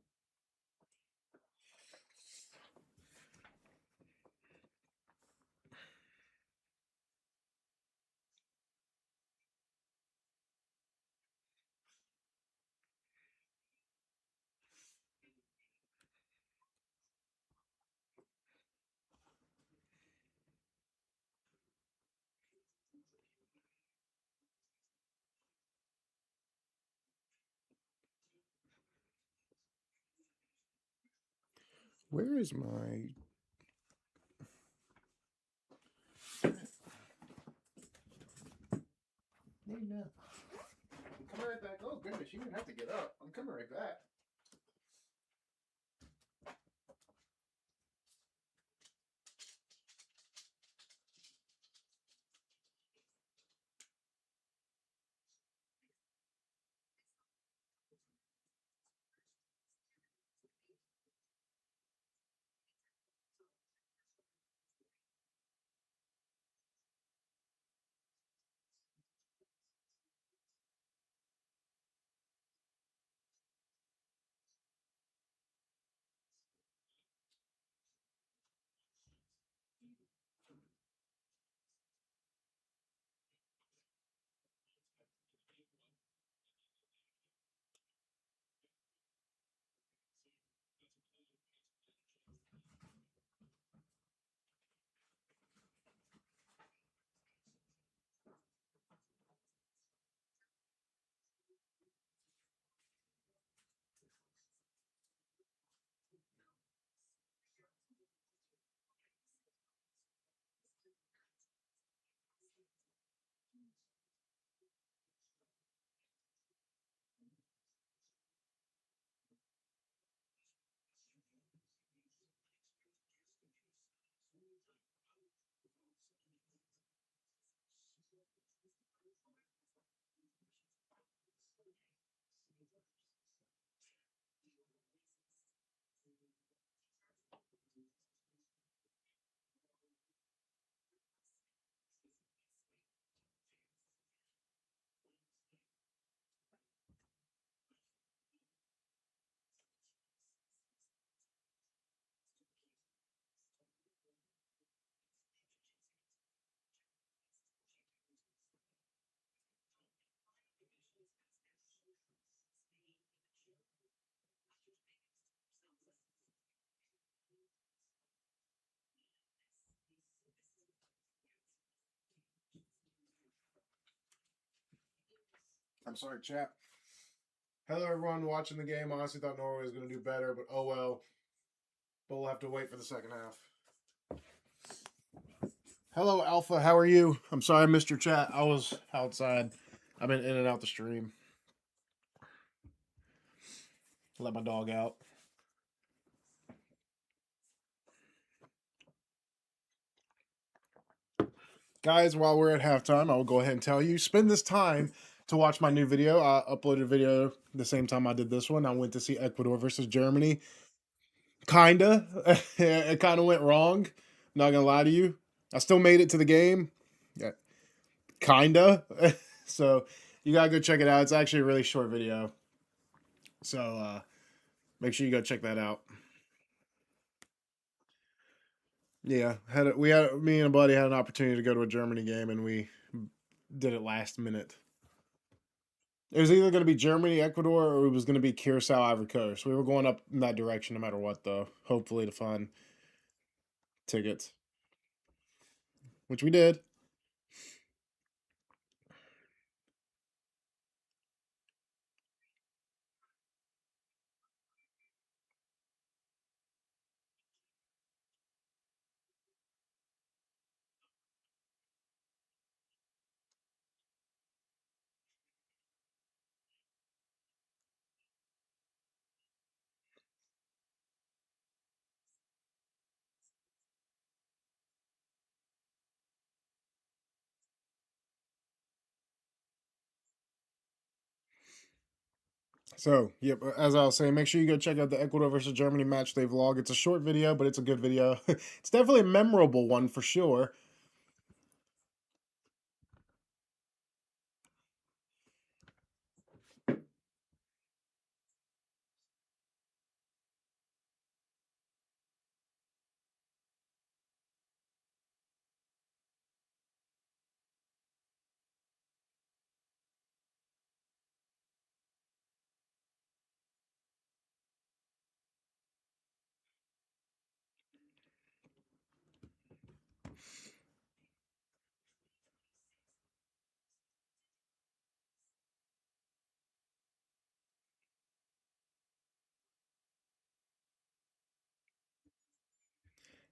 Where is my? Hey, no. I'm coming right back. Oh goodness, you didn't have to get up. I'm coming right back. I'm sorry, chat. Hello, everyone watching the game. I honestly thought Norway was going to do better, but oh well. But we'll have to wait for the second half. Hello, Alpha. How are you? I'm sorry I missed your chat. I was outside. I've been in and out the stream. Let my dog out. Guys, while we're at halftime, I will go ahead and tell you spend this time to watch my new video. I uploaded a video the same time I did this one. I went to see Ecuador versus Germany. Kinda. It kind of went wrong. Not going to lie to you. I still made it to the game. Yeah. Kinda. So you got to go check it out. It's actually a really short video. So make sure you go check that out. Yeah, we had me and a buddy had an opportunity to go to a Germany game, and we did it last minute. It was either going to be Germany, Ecuador, or it was going to be Curacao, Ivory Coast. We were going up in that direction no matter what, though. Hopefully to find tickets, which we did. So, yep, as I was saying, make sure you go check out the Ecuador versus Germany match day vlog. It's a short video, but it's a good video. It's definitely a memorable one for sure.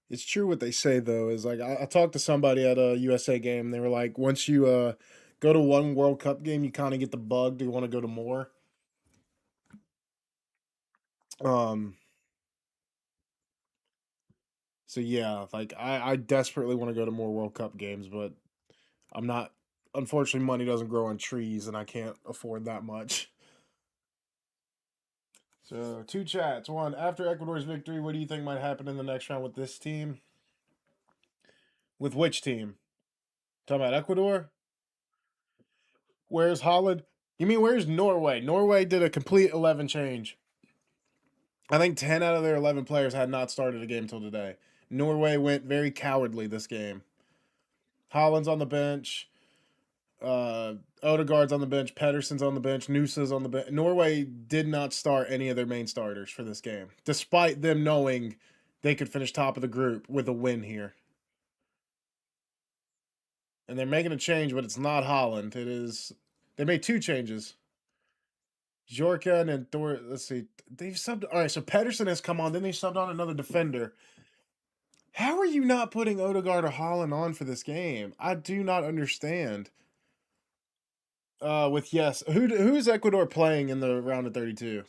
It's true what they say though. Is like I talked to somebody at a USA game. They were like, once you go to one World Cup game, you kind of get the bug to want to go to more. Um, so yeah, like I desperately want to go to more World Cup games, but I'm not. Unfortunately, money doesn't grow on trees, and I can't afford that much. So two chats. One, after Ecuador's victory, what do you think might happen in the next round with this team? With which team? Talking about Ecuador? Where's Haaland? You mean where's Norway? Norway did a complete 11 change. I think 10 out of their 11 players had not started a game till today. Norway went very cowardly this game. Haaland's on the bench. Odegaard's on the bench. Pedersen's on the bench. Nusa's on the bench. Norway did not start any of their main starters for this game, despite them knowing they could finish top of the group with a win here. And they're making a change, but it's not Haaland. It is. They made two changes. Jorkan and Thor. Let's see. They've subbed. All right, so Pedersen has come on. Then they subbed on another defender. How are you not putting Odegaard or Haaland on for this game? I do not understand. With yes, who's Ecuador playing in the round of 32?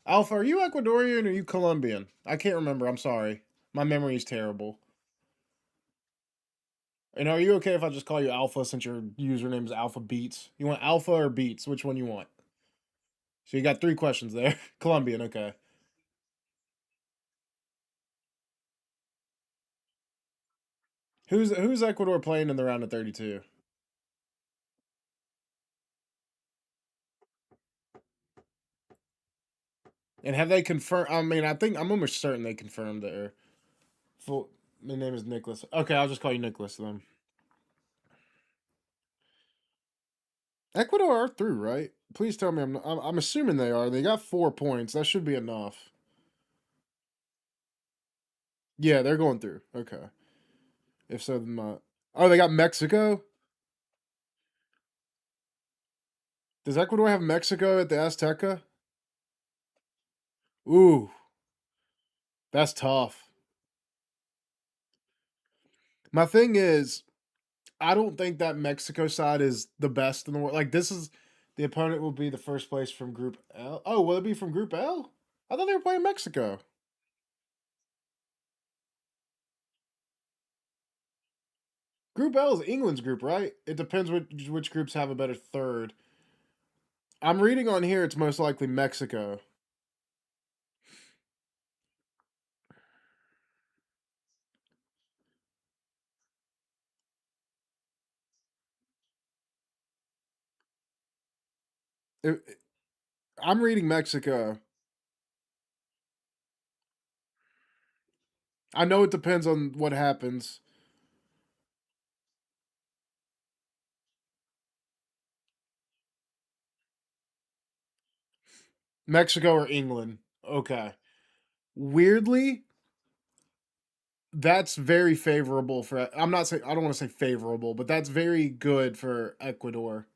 Alpha, are you Ecuadorian or are you Colombian? I can't remember. I'm sorry. My memory is terrible. And are you okay if I just call you Alpha since your username is Alpha Beats? You want Alpha or Beats? Which one you want? So you got three questions there. Colombian, okay. Who's Ecuador playing in the round of 32? And have they confirmed? I mean, I think I'm almost certain they confirmed their full. My name is Nicholas. Okay, I'll just call you Nicholas then. Ecuador are through, right? Please tell me I'm assuming they are. They got 4 points. That should be enough. Yeah, they're going through. Okay. If so, then not. Oh, they got Mexico. Does Ecuador have Mexico at the Azteca? Ooh, that's tough. My thing is, I don't think that Mexico side is the best in the world. Like this is the opponent will be the first place from Group L. Oh, will it be from Group L? I thought they were playing Mexico. Group L is England's group, right? It depends which groups have a better third. I'm reading on here; it's most likely Mexico. I'm reading Mexico. I know it depends on what happens. Mexico or England. Okay. Weirdly, that's very favorable for. I'm not saying I don't want to say favorable, but that's very good for Ecuador.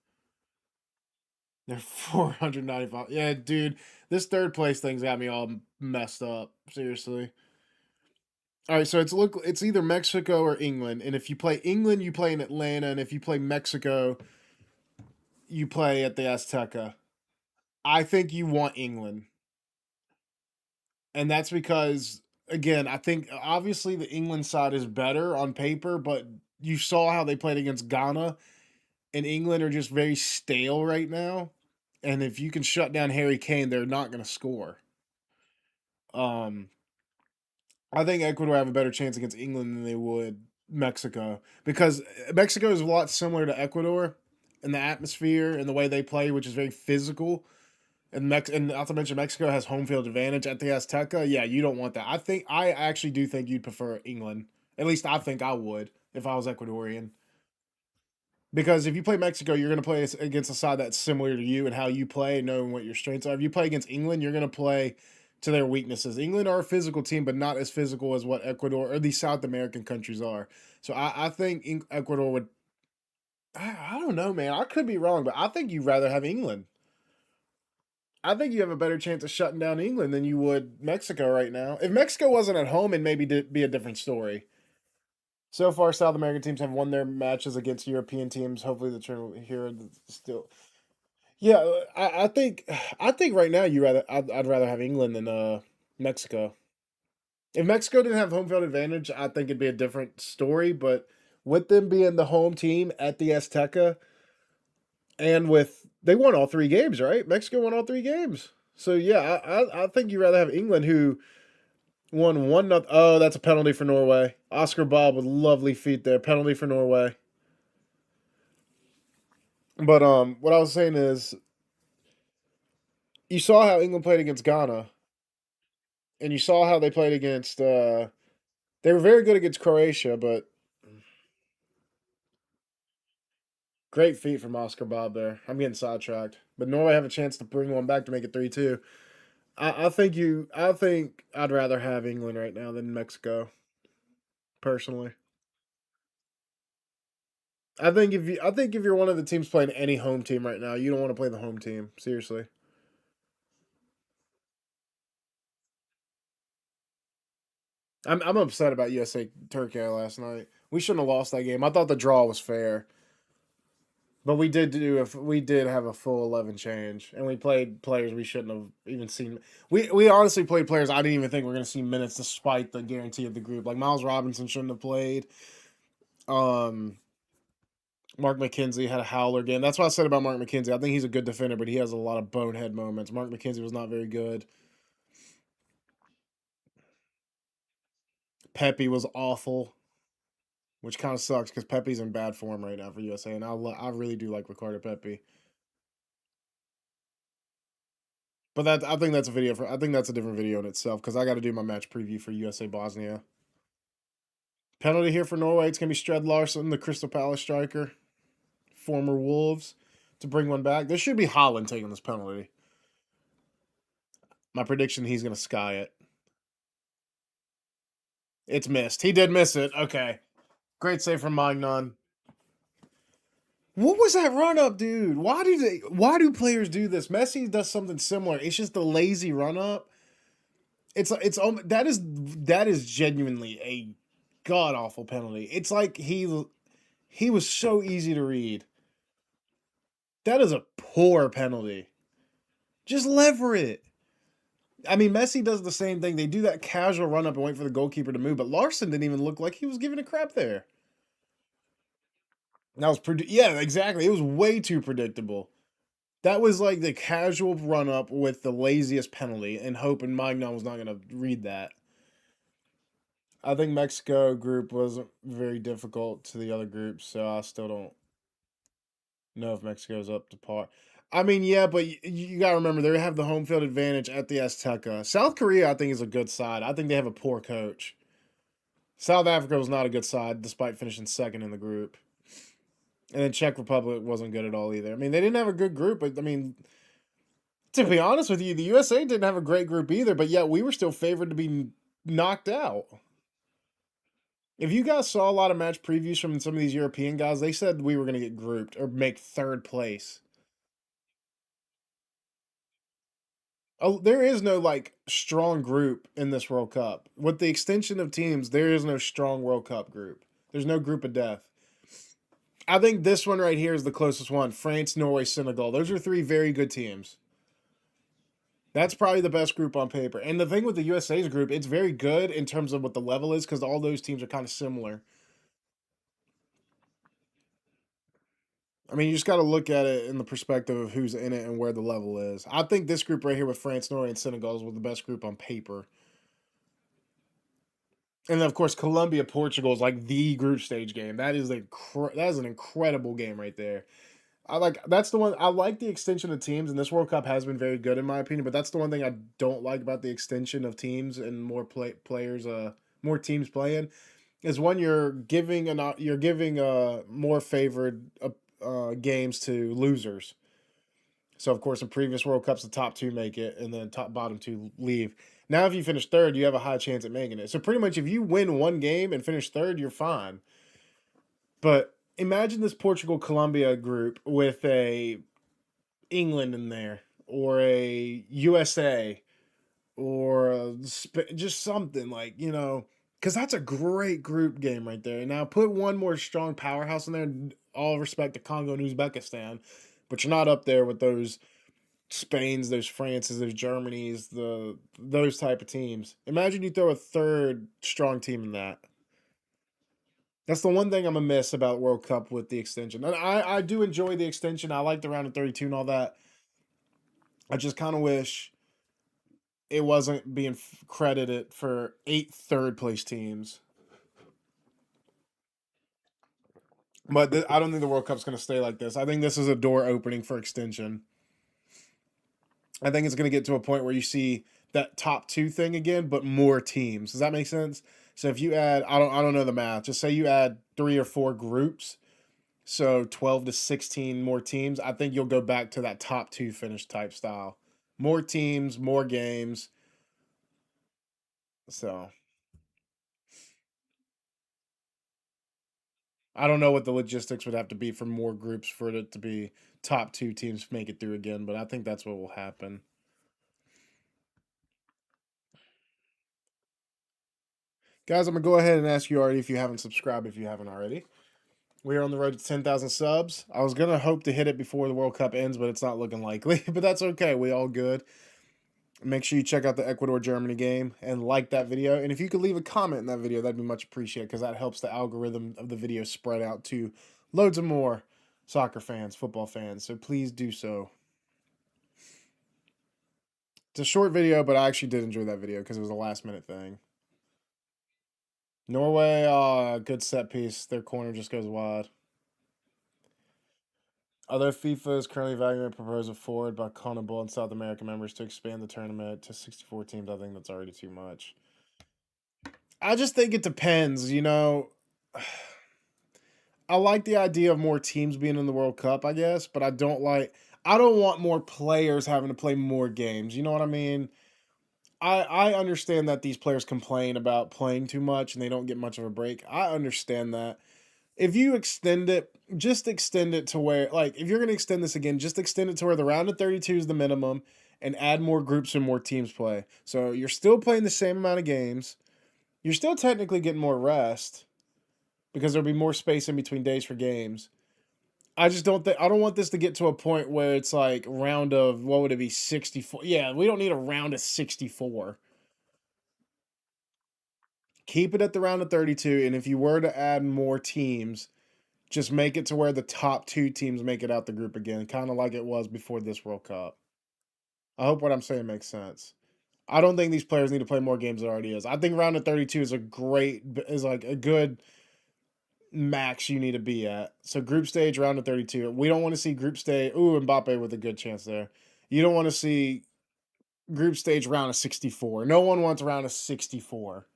They're 495. Yeah, dude, this third place thing's got me all messed up. Seriously. All right, so it's either Mexico or England, and if you play England, you play in Atlanta, and if you play Mexico, you play at the Azteca. I think you want England, and that's because again, I think obviously the England side is better on paper, but you saw how they played against Ghana, and England are just very stale right now. And if you can shut down Harry Kane, they're not going to score. Um, I think Ecuador have a better chance against England than they would Mexico because Mexico is a lot similar to Ecuador in the atmosphere and the way they play, which is very physical. And not to mention Mexico has home field advantage at the Azteca. Yeah, you don't want that. I actually do think you'd prefer England. At least I think I would if I was Ecuadorian. Because if you play Mexico, you're going to play against a side that's similar to you and how you play and knowing what your strengths are. If you play against England, you're going to play to their weaknesses. England are a physical team, but not as physical as what Ecuador or these South American countries are. So I think Ecuador would. I don't know, man. I could be wrong, but I think you'd rather have England. I think you have a better chance of shutting down England than you would Mexico right now. If Mexico wasn't at home, it maybe be a different story. So far, South American teams have won their matches against European teams. Hopefully, the trend here still. Yeah, I think right now I'd rather have England than Mexico. If Mexico didn't have home field advantage, I think it'd be a different story. But with them being the home team at the Azteca, and with they won all three games, right? Mexico won all three games. So yeah, I think you'd rather have England who won 1-0. Oh, that's a penalty for Norway. Oscar Bob with lovely feet there. Penalty for Norway. But what I was saying is, you saw how England played against Ghana, and you saw how they played against. They were very good against Croatia, but great feat from Oscar Bob there. I'm getting sidetracked, but Norway have a chance to bring one back to make it 3-2. I think you. I think I'd rather have England right now than Mexico, personally. I think if you're one of the teams playing any home team right now, you don't want to play the home team. Seriously. I'm upset about USA Turkey last night. We shouldn't have lost that game. I thought the draw was fair. But we did have a full 11 change, and we played players we shouldn't have even seen. We honestly played players I didn't even think were going to see minutes despite the guarantee of the group. Like Miles Robinson shouldn't have played. Um, Mark McKenzie had a howler game. That's what I said about Mark McKenzie. I think he's a good defender, but he has a lot of bonehead moments. Mark McKenzie was not very good. Pepe was awful, which kind of sucks because Pepe's in bad form right now for USA, and I really do like Ricardo Pepe. But I think that's a video for. I think that's a different video in itself because I got to do my match preview for USA Bosnia. Penalty here for Norway. It's gonna be Stred Larson, the Crystal Palace striker, former Wolves, to bring one back. There should be Haaland taking this penalty. My prediction: he's gonna sky it. It's missed. He did miss it. Okay, great save from Magnon. What was that run up, dude? Why do players do this? Messi does something similar. It's just a lazy run up. That is genuinely a god awful penalty. It's like he was so easy to read. That is a poor penalty. Just lever it. I mean, Messi does the same thing. They do that casual run up and wait for the goalkeeper to move, but Larson didn't even look like he was giving a crap there. That was yeah, exactly. It was way too predictable. That was like the casual run up with the laziest penalty, and hoping Magnon was not going to read that. I think Mexico group was very difficult to the other groups, so I still don't know if Mexico's up to par. I mean, yeah, but you got to remember they have the home field advantage at the Azteca. South Korea, I think, is a good side. I think they have a poor coach. South Africa was not a good side, despite finishing second in the group. And then Czech Republic wasn't good at all either. I mean, they didn't have a good group, but I mean, to be honest with you, the USA didn't have a great group either, but yet we were still favored to be knocked out. If you guys saw a lot of match previews from some of these European guys, they said we were going to get grouped or make third place. Oh, there is no like strong group in this World Cup. With the extension of teams, there is no strong World Cup group. There's no group of death. I think this one right here is the closest one. France, Norway, Senegal. Those are three very good teams. That's probably the best group on paper. And the thing with the USA's group, it's very good in terms of what the level is because all those teams are kind of similar. I mean, you just got to look at it in the perspective of who's in it and where the level is. I think this group right here with France, Norway, and Senegal is the best group on paper. And then, of course, Colombia, Portugal is like the group stage game. That is an incredible game right there. That's the one I like the extension of teams, and this World Cup has been very good in my opinion. But that's the one thing I don't like about the extension of teams and players, more teams playing, is when you're giving more favored games to losers. So of course in previous World Cups the top two make it, and then top bottom two leave. Now if you finish third, you have a high chance at making it. So pretty much if you win one game and finish third, you're fine. But imagine this Portugal Colombia group with a England in there, or a USA, or just something like, because that's a great group game right there. Now put one more strong powerhouse in there. All respect to Congo and Uzbekistan, but you're not up there with those Spain's, those France's, those Germany's, those type of teams. Imagine you throw a third strong team in that. That's the one thing I'm gonna miss about World Cup with the extension. And I do enjoy the extension. I like the round of 32 and all that. I just kind of wish it wasn't being credited for 8 third place teams. But I don't think the World Cup's going to stay like this. I think this is a door opening for extension. I think it's going to get to a point where you see that top two thing again, but more teams. Does that make sense? So if you add, I don't know the math. Just say you add 3 or 4 groups, so 12 to 16 more teams. I think you'll go back to that top two finish type style. More teams, more games. So I don't know what the logistics would have to be for more groups for it to be top two teams make it through again, but I think that's what will happen. Guys, I'm going to go ahead and ask you already if you haven't subscribed, if you haven't already. We are on the road to 10,000 subs. I was going to hope to hit it before the World Cup ends, but it's not looking likely. But that's okay. We all good. Make sure you check out the Ecuador-Germany game and like that video. And if you could leave a comment in that video, that'd be much appreciated because that helps the algorithm of the video spread out to loads of more soccer fans, football fans. So please do so. It's a short video, but I actually did enjoy that video because it was a last-minute thing. Norway, good set piece. Their corner just goes wide. Although FIFA is currently evaluating a proposal forward by CONMEBOL and South American members to expand the tournament to 64 teams, I think that's already too much. I just think it depends, I like the idea of more teams being in the World Cup, I guess, but I don't want more players having to play more games. You know what I mean? I understand that these players complain about playing too much and they don't get much of a break. I understand that. If you extend it, just extend it to where, like, if you're going to extend this again, just extend it to where the round of 32 is the minimum and add more groups and more teams play. So you're still playing the same amount of games. You're still technically getting more rest because there'll be more space in between days for games. I just I don't want this to get to a point where it's like round of, what would it be, 64? Yeah, we don't need a round of 64. Keep it at the round of 32, and if you were to add more teams, just make it to where the top 2 teams make it out the group again, kind of like it was before this World Cup. I hope what I'm saying makes sense. I don't think these players need to play more games than it already is. I think round of 32 is like a good max you need to be at. So group stage, round of 32. We don't want to see group stage. Ooh, Mbappe with a good chance there. You don't want to see group stage round of 64. No one wants round of 64.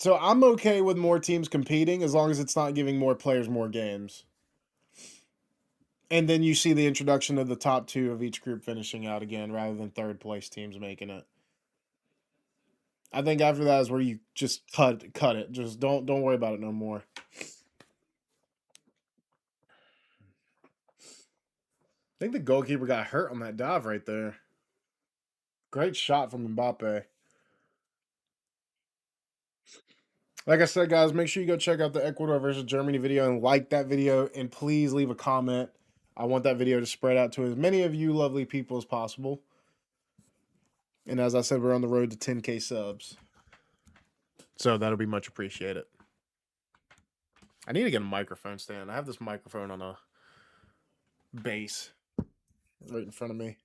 So I'm okay with more teams competing as long as it's not giving more players more games. And then you see the introduction of the top two of each group finishing out again rather than third place teams making it. I think after that is where you just cut it. Just don't worry about it no more. I think the goalkeeper got hurt on that dive right there. Great shot from Mbappe. Like I said, guys, make sure you go check out the Ecuador versus Germany video and like that video. And please leave a comment. I want that video to spread out to as many of you lovely people as possible. And as I said, we're on the road to 10K subs. So that'll be much appreciated. I need to get a microphone stand. I have this microphone on a base right in front of me.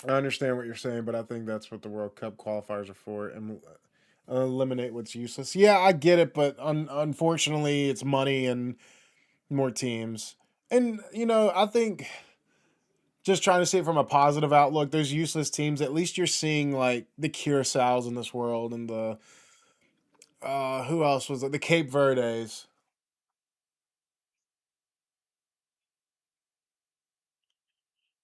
I understand what you're saying, but I think that's what the World Cup qualifiers are for, and eliminate what's useless. Yeah, I get it, but unfortunately, it's money and more teams. And I think just trying to see it from a positive outlook, those useless teams. At least you're seeing like the Curaçaos in this world, and the who else was it? The Cape Verdes.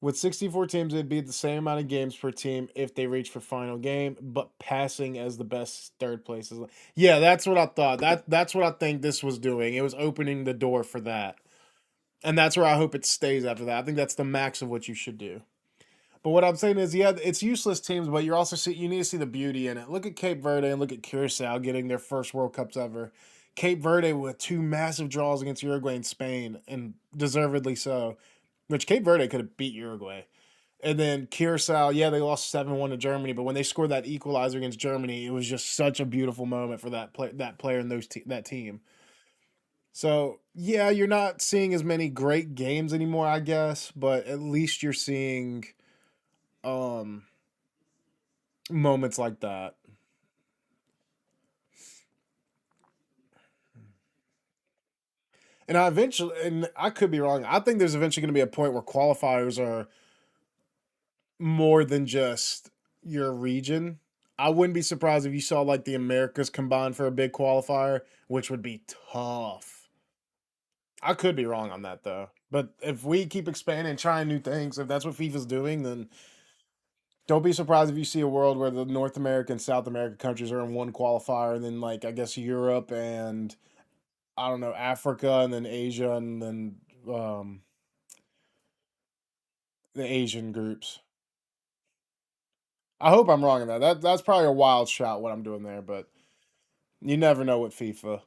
With 64 teams, it'd be the same amount of games per team if they reach for final game, but passing as the best third places. Yeah, that's what I thought. That's what I think this was doing. It was opening the door for that. And that's where I hope it stays after that. I think that's the max of what you should do. But what I'm saying is, yeah, it's useless teams, but you need to see the beauty in it. Look at Cape Verde and look at Curacao getting their first World Cups ever. Cape Verde with two massive draws against Uruguay and Spain, and deservedly so. Which Cape Verde could have beat Uruguay. And then Curacao, yeah, they lost 7-1 to Germany, but when they scored that equalizer against Germany, it was just such a beautiful moment for that player and that team. So, yeah, you're not seeing as many great games anymore, I guess, but at least you're seeing um moments like that. And I could be wrong. I think there's eventually going to be a point where qualifiers are more than just your region. I wouldn't be surprised if you saw like the Americas combined for a big qualifier, which would be tough. I could be wrong on that though. But if we keep expanding, trying new things, if that's what FIFA's doing, then don't be surprised if you see a world where the North America and South America countries are in one qualifier, and then like I guess Europe and I don't know Africa, and then Asia, and then um, the Asian groups. I hope I'm wrong in that. That's probably a wild shot what I'm doing there, but you never know with FIFA.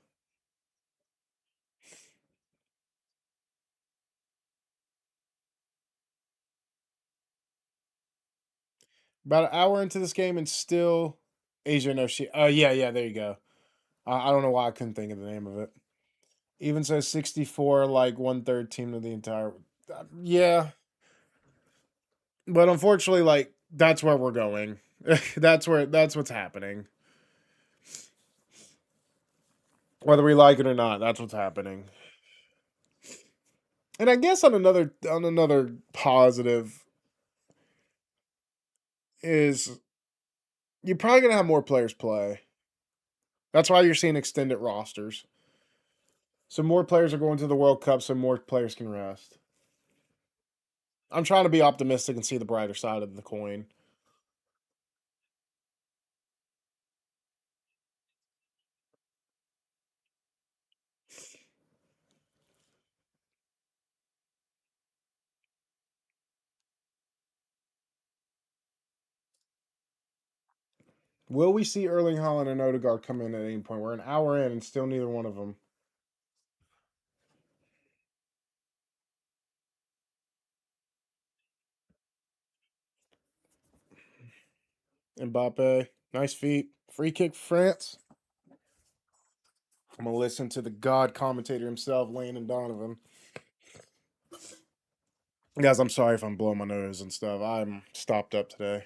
About an hour into this game, and still Asia no shit. Yeah, there you go. I don't know why I couldn't think of the name of it. Even says 64, like one third team of the entire. Yeah, but unfortunately, like that's where we're going. That's what's happening. Whether we like it or not, that's what's happening. And I guess on another positive is you're probably gonna have more players play. That's why you're seeing extended rosters. So more players are going to the World Cup, so more players can rest. I'm trying to be optimistic and see the brighter side of the coin. Will we see Erling Haaland and Odegaard come in at any point? We're an hour in and still neither one of them. Mbappe, nice feet. Free kick for France. I'm gonna listen to the God commentator himself, Landon Donovan. Guys, I'm sorry if I'm blowing my nose and stuff. I'm stopped up today.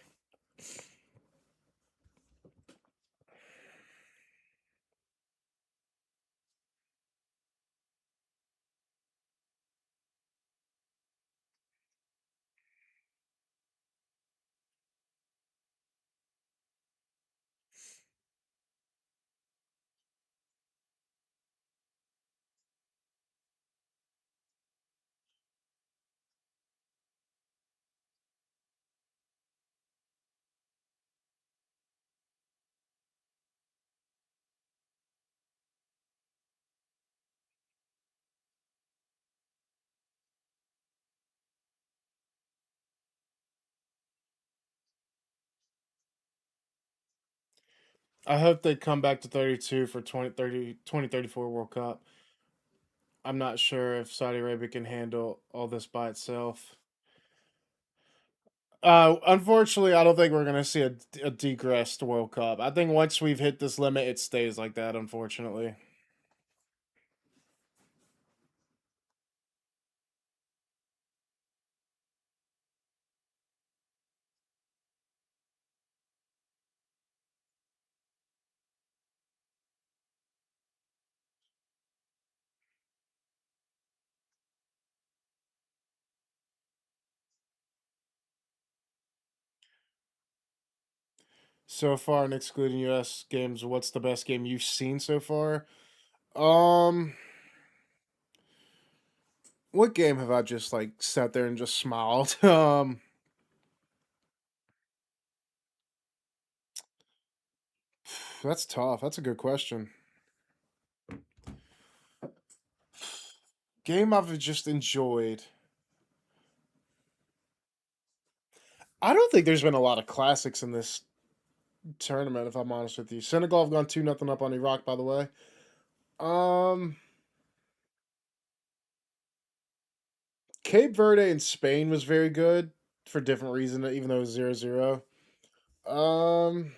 I hope they come back to 32 for 2034 World Cup. I'm not sure if Saudi Arabia can handle all this by itself. Unfortunately, I don't think we're gonna see a degressed World Cup. I think once we've hit this limit, it stays like that. Unfortunately, so far, and excluding U.S. games, what's the best game you've seen so far? Um, what game have I just like sat there and just smiled? That's tough. That's a good question. Game I've just enjoyed. I don't think there's been a lot of classics in this tournament, if I'm honest with you. Senegal have gone 2-0 up on Iraq, by the way. Um, Cape Verde and Spain was very good for different reasons, even though it was 0-0. Um,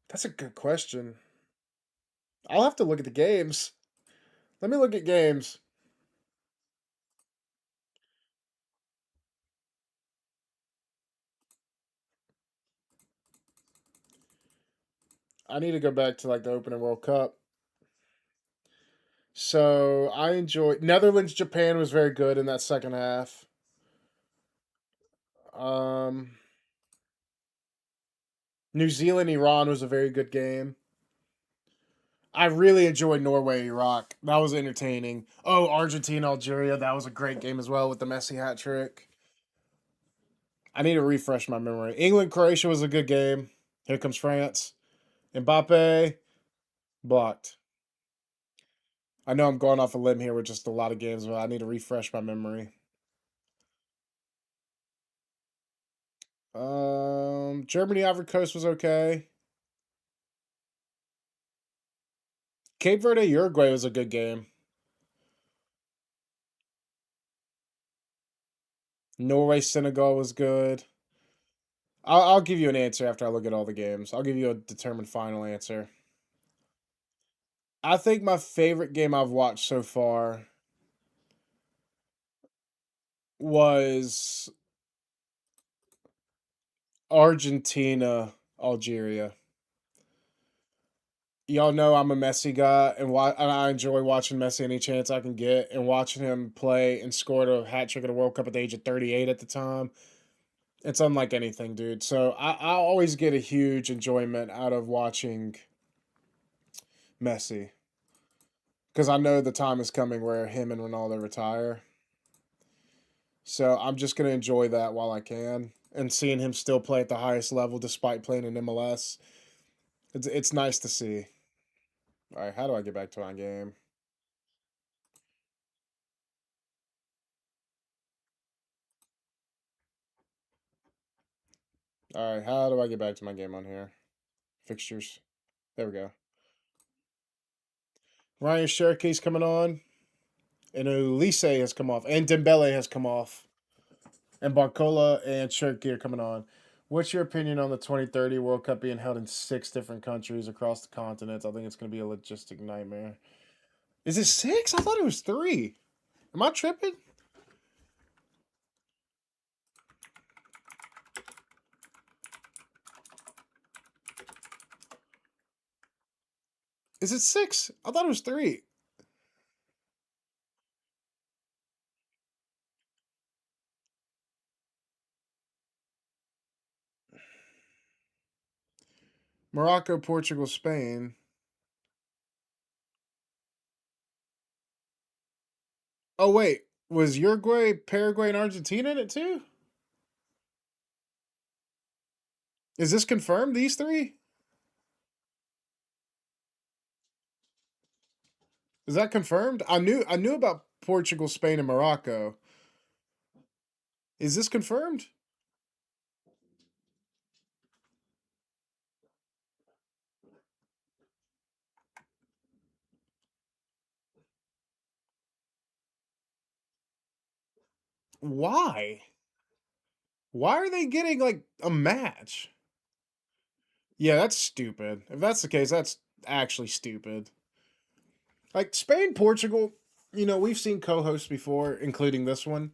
that's a good question. I'll have to look at the games. Let me look at games. I need to go back to like the opening World Cup. So I enjoyed Netherlands Japan was very good in that second half. Um, New Zealand Iran was a very good game. I really enjoyed Norway Iraq. That was entertaining. Oh, Argentina Algeria, that was a great game as well with the Messi hat trick. I need to refresh my memory. England Croatia was a good game. Here comes France. Mbappe blocked. I know I'm going off a limb here with just a lot of games, but I need to refresh my memory. Germany Ivory Coast was okay. Cape Verde Uruguay was a good game. Norway Senegal was good. I'll give you an answer after I look at all the games. I'll give you a determined final answer. I think my favorite game I've watched so far was Argentina Algeria. Y'all know I'm a Messi guy, and I enjoy watching Messi any chance I can get, and watching him play and scored a hat trick at a World Cup at the age of 38 at the time. It's unlike anything, dude. So I always get a huge enjoyment out of watching Messi because I know the time is coming where him and Ronaldo retire. So I'm just gonna enjoy that while I can, and seeing him still play at the highest level despite playing in MLS. It's nice to see. All right, how do I get back to my game? All right, how do I get back to my game on here? Fixtures. There we go. Ryan Cherokee coming on, and Elise has come off, and Dembele has come off, and Barcola and Cherokee are coming on. What's your opinion on the 2030 World Cup being held in 6 different countries across the continents? I think it's going to be a logistic nightmare. Is it 6? I thought it was 3. Am I tripping? Is it 6? I thought it was 3. Morocco, Portugal, Spain. Oh, wait. Was Uruguay, Paraguay, and Argentina in it too? Is this confirmed, these three? Is that confirmed? I knew about Portugal, Spain, and Morocco. Is this confirmed? Why? Why are they getting like a match? Yeah, that's stupid. If that's the case, that's actually stupid. Like Spain, Portugal, we've seen co-hosts before, including this one,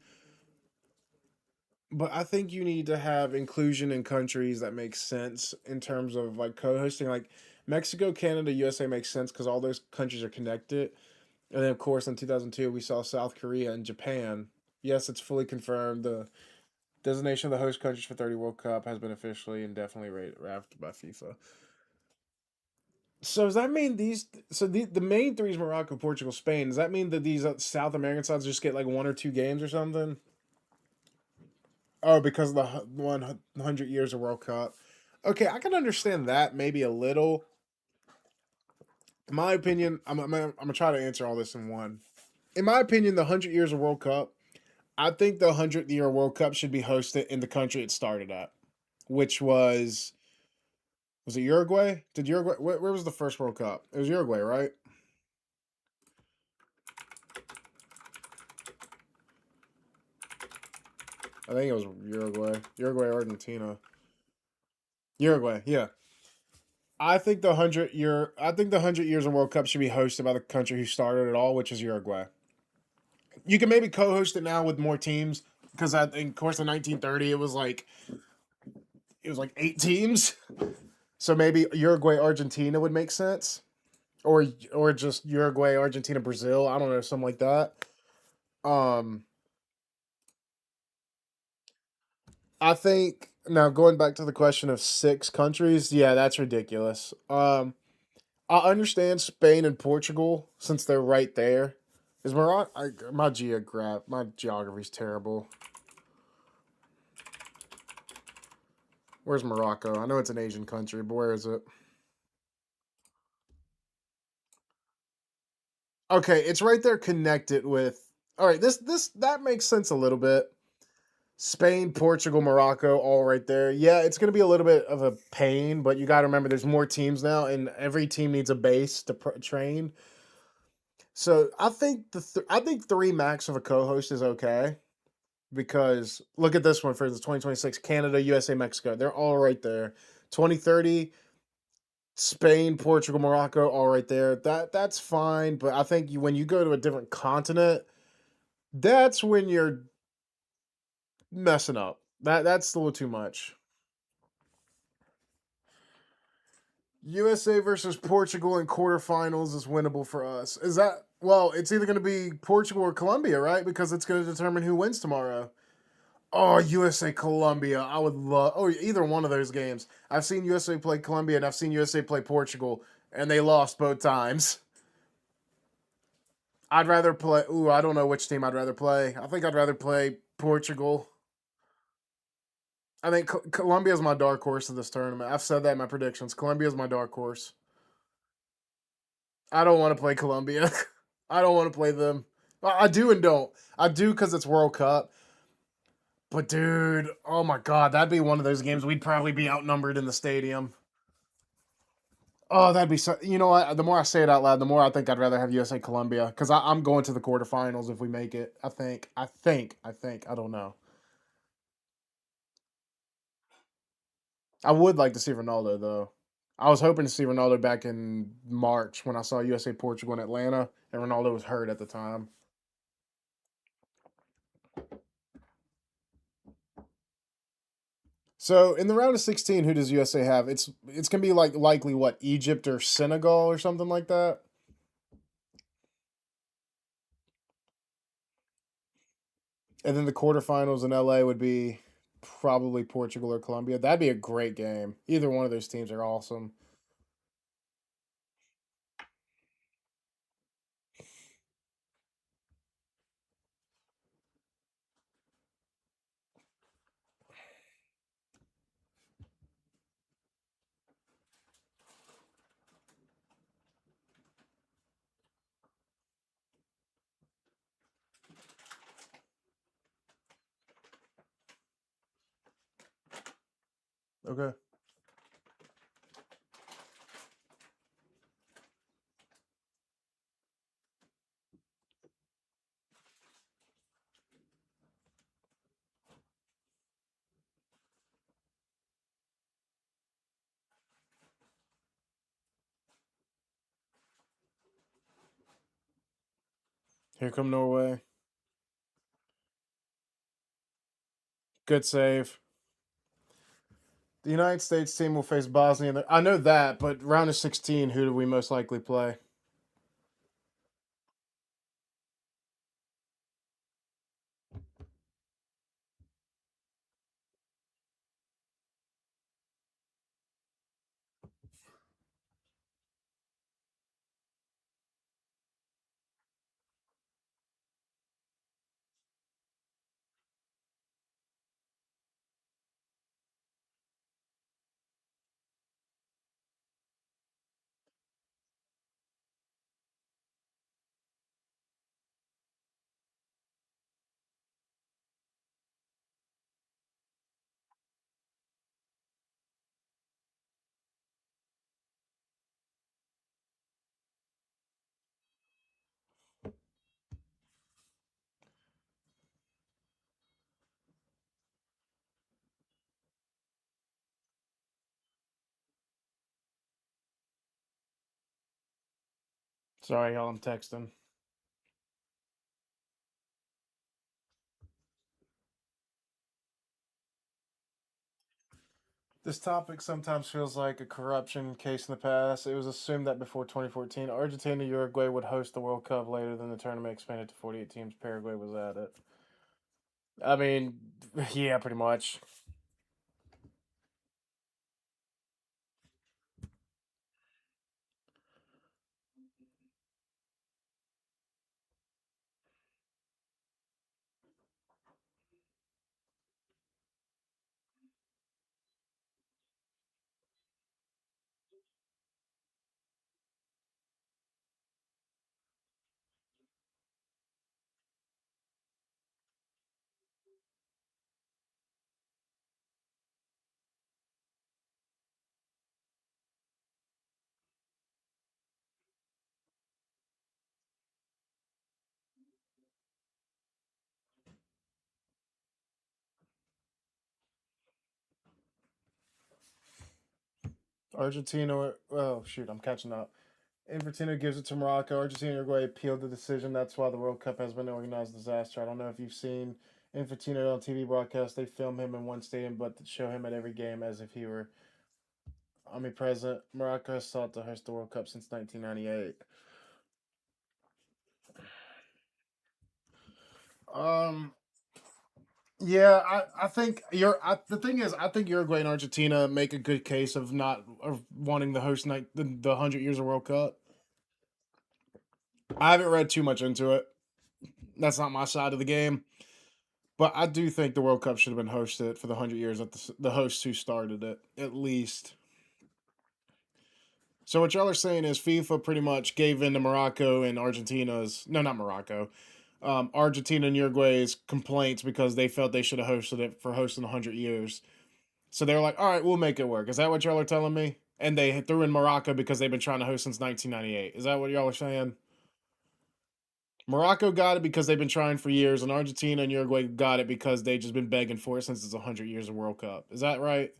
but I think you need to have inclusion in countries that make sense in terms of like co-hosting. Like Mexico, Canada, USA makes sense because all those countries are connected. And then, of course, in 2002, we saw South Korea and Japan. Yes, it's fully confirmed. The designation of the host countries for 30 World Cup has been officially and definitely ratified by FIFA. So does that mean these? So the main three is Morocco, Portugal, Spain. Does that mean that these South American sides just get like one or two games or something? Oh, because of the 100 years of World Cup. Okay, I can understand that maybe a little. In my opinion, I'm gonna try to answer all this in one. In my opinion, the 100 years of World Cup, I think the 100th year World Cup should be hosted in the country it started at, which was it Uruguay? Did Uruguay? Where was the first World Cup? It was Uruguay, right? I think it was Uruguay. Uruguay, Argentina. Uruguay, yeah. I think the 100 years of World Cup should be hosted by the country who started it all, which is Uruguay. You can maybe co-host it now with more teams because I think, of course, in 1930 it was like 8 teams. So maybe Uruguay, Argentina would make sense, or just Uruguay, Argentina, Brazil. I don't know, something like that. Um, I think now going back to the question of 6 countries, yeah, that's ridiculous. I understand Spain and Portugal since they're right there. Is Morocco? My geography's terrible. Where's Morocco? I know it's an Asian country, but where is it? Okay, it's right there connected with. All right, this that makes sense a little bit. Spain, Portugal, Morocco, all right there. Yeah, it's going to be a little bit of a pain, but you got to remember there's more teams now, and every team needs a base to train. So I think three max of a co-host is okay because look at this one for the 2026 Canada, USA, Mexico. They're all right there. 2030 Spain, Portugal, Morocco, all right there. That's fine, but I think when you go to a different continent, that's when you're messing up. That's a little too much. USA versus Portugal in quarterfinals is winnable for us. Is that well? It's either going to be Portugal or Colombia, right? Because it's going to determine who wins tomorrow. Oh, USA Colombia. I would love. Oh, either one of those games. I've seen USA play Colombia and I've seen USA play Portugal, and they lost both times. I'd rather play. Ooh, I don't know which team I'd rather play. I think I'd rather play Portugal. I think Colombia is my dark horse of this tournament. I've said that in my predictions. Colombia is my dark horse. I don't want to play Colombia. I don't want to play them. I do and don't. I do because it's World Cup. But dude, oh my god, that'd be one of those games we'd probably be outnumbered in the stadium. Oh, that'd be so. You know what? The more I say it out loud, the more I think I'd rather have USA Colombia because I'm going to the quarterfinals if we make it. I think. I think. I think. I don't know. I would like to see Ronaldo though. I was hoping to see Ronaldo back in March when I saw USA Portugal in Atlanta, and Ronaldo was hurt at the time. So in the round of 16, who does USA have? It's gonna be like likely what Egypt or Senegal or something like that. And then the quarterfinals in LA would be probably Portugal or Colombia. That'd be a great game. Either one of those teams are awesome. Okay. Here come Norway. Good save. The United States team will face Bosnia. I know that, but round of 16, who do we most likely play? Sorry, y'all, I'm texting. This topic sometimes feels like a corruption case in the past. It was assumed that before 2014, Argentina Uruguay would host the World Cup later than the tournament expanded to 48 teams. Paraguay was at it. I mean, yeah, pretty much. Argentina. Oh shoot, I'm catching up. Infantino gives it to Morocco. Argentina Uruguay appealed the decision. That's why the World Cup has been an organized disaster. I don't know if you've seen Infantino on TV broadcast. They film him in one stadium, but show him at every game as if he were omnipresent. Morocco has sought to host the World Cup since 1998. Um, yeah, I think the thing is, I think Uruguay and Argentina make a good case of not of wanting to host the 100 years of World Cup. I haven't read too much into it. That's not my side of the game. But I do think the World Cup should have been hosted for the 100 years at the hosts who started it, at least. So what y'all are saying is FIFA pretty much gave in to Morocco and Argentina's no, not Morocco, Argentina and Uruguay's complaints because they felt they should have hosted it for hosting 100 years. So they were like, all right, we'll make it work. Is that what y'all are telling me? And they threw in Morocco because they've been trying to host since 1998. Is that what y'all are saying? Morocco got it because they've been trying for years, and Argentina and Uruguay got it because they've just been begging for it since it's 100 years of World Cup. Is that right?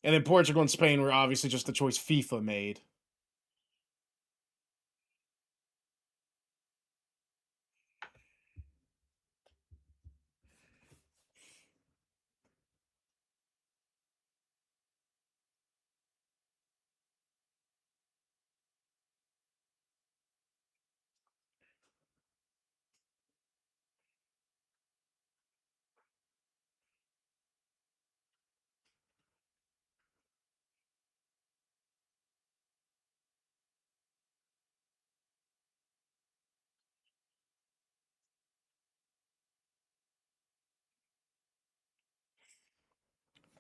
And then Portugal and Spain were obviously just the choice FIFA made.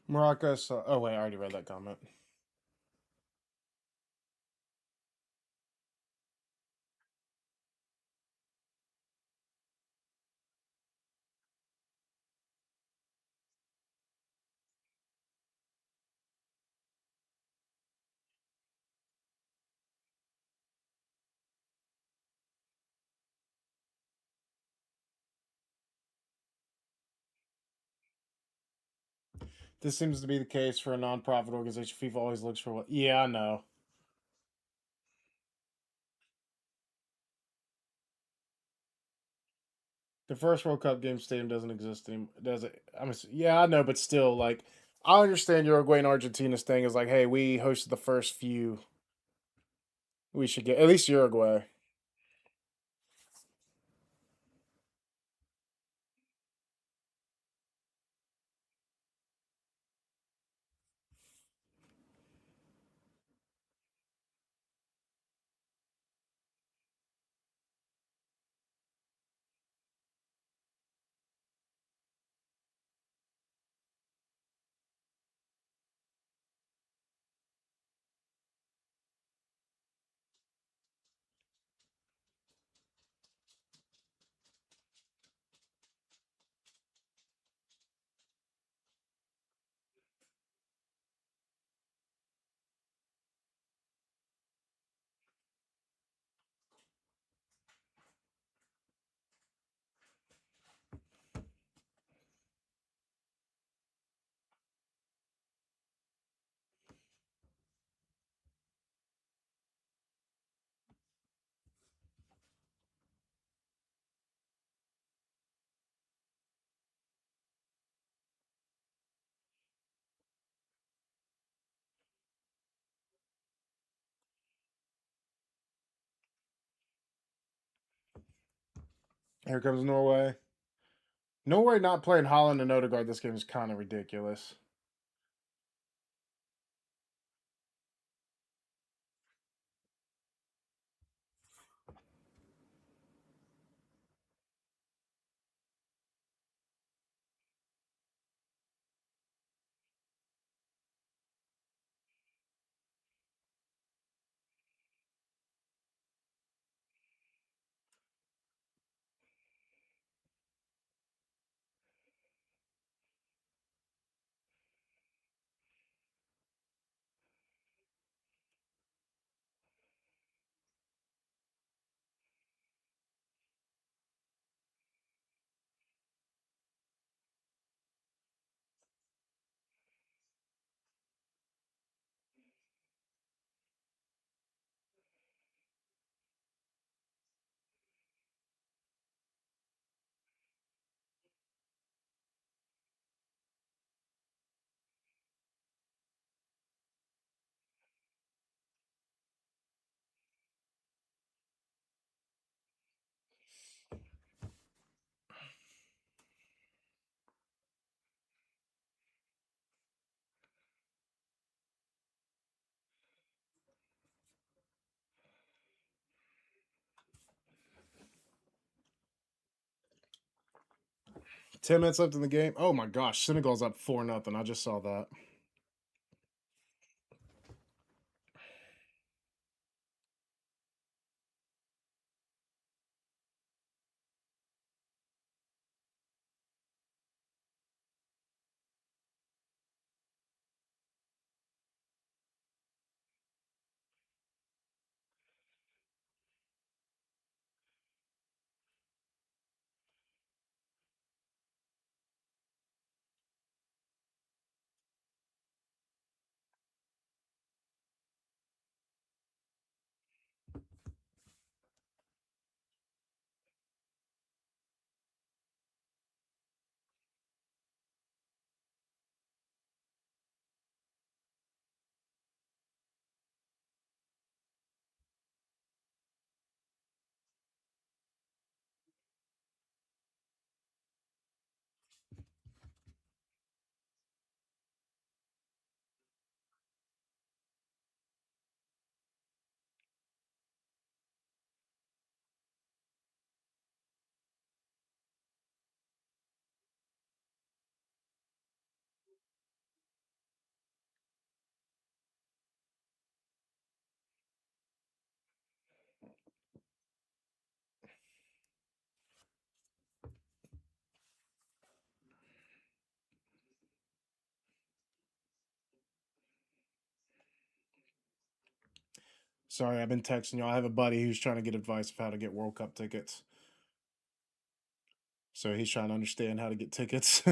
Morocco. Oh wait, I already read that comment. This seems to be the case for a non-profit organization. FIFA always looks for what? Yeah, I know. The first World Cup game stadium doesn't exist anymore, does it? Yeah, I know, but still, like, I understand Uruguay and Argentina's thing is like, hey, we hosted the first few. We should get at least Uruguay. Here comes Norway. Norway not playing Haaland and Odegaard this game is kind of ridiculous. Ten minutes left in the game. Oh my gosh, Senegal's up 4-0. I just saw that. Sorry, I've been texting y'all. I have a buddy who's trying to get advice of how to get World Cup tickets. So he's trying to understand how to get tickets.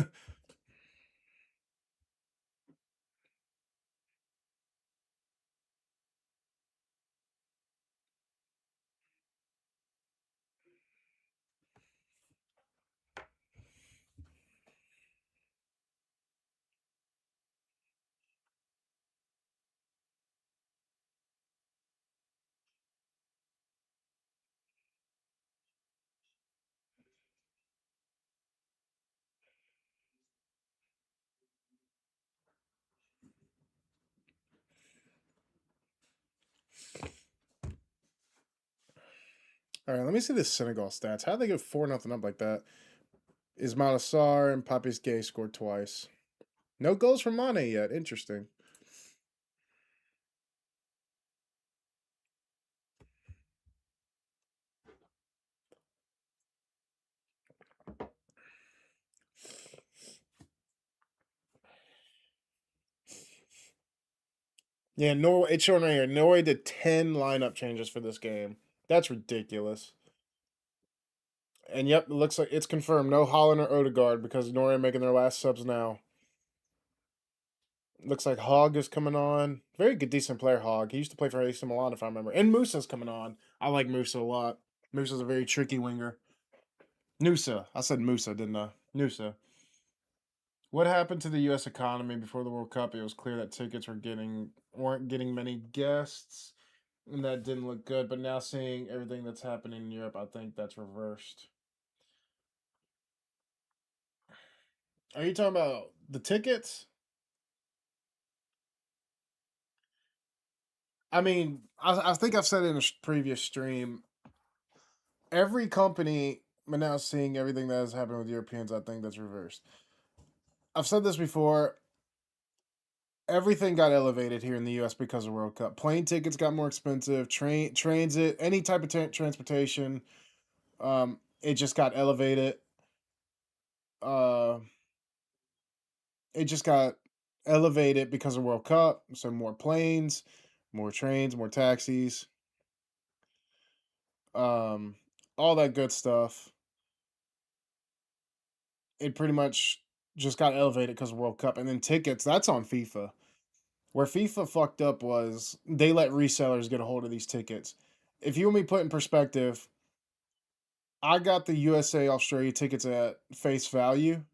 All right, let me see the Senegal stats. How'd they go 4-0 up like that? Ismail Assar and Papis Gay scored twice. No goals from Mane yet. Interesting. Yeah, Norway. It's showing right here. Norway did 10 lineup changes for this game. That's ridiculous. And yep, it looks like it's confirmed. No Haaland or Odegaard because Norway are making their last subs now. Looks like Hogg is coming on. Very good, decent player, Hogg. He used to play for AC Milan, if I remember. And Musa's coming on. I like Musa a lot. Musa's a very tricky winger. Nusa. I said Musa, didn't I? Nusa. What happened to the U.S. economy before the World Cup? It was clear that tickets weren't getting many guests, and that didn't look good. But now seeing everything that's happening in Europe, I think that's reversed. Are you talking about the tickets? I mean, I think I've said it in a previous stream. Every company, but now seeing everything that has happened with Europeans, I think that's reversed. I've said this before. Everything got elevated here in the U.S. because of World Cup. Plane tickets got more expensive. Transit, any type of transportation, it just got elevated. Uh, it just got elevated because of World Cup. So more planes, more trains, more taxis, um, all that good stuff. It pretty much just got elevated because of World Cup, and then tickets. That's on FIFA. Where FIFA fucked up was they let resellers get a hold of these tickets. If you want me to put in perspective, I got the USA Australia tickets at face value,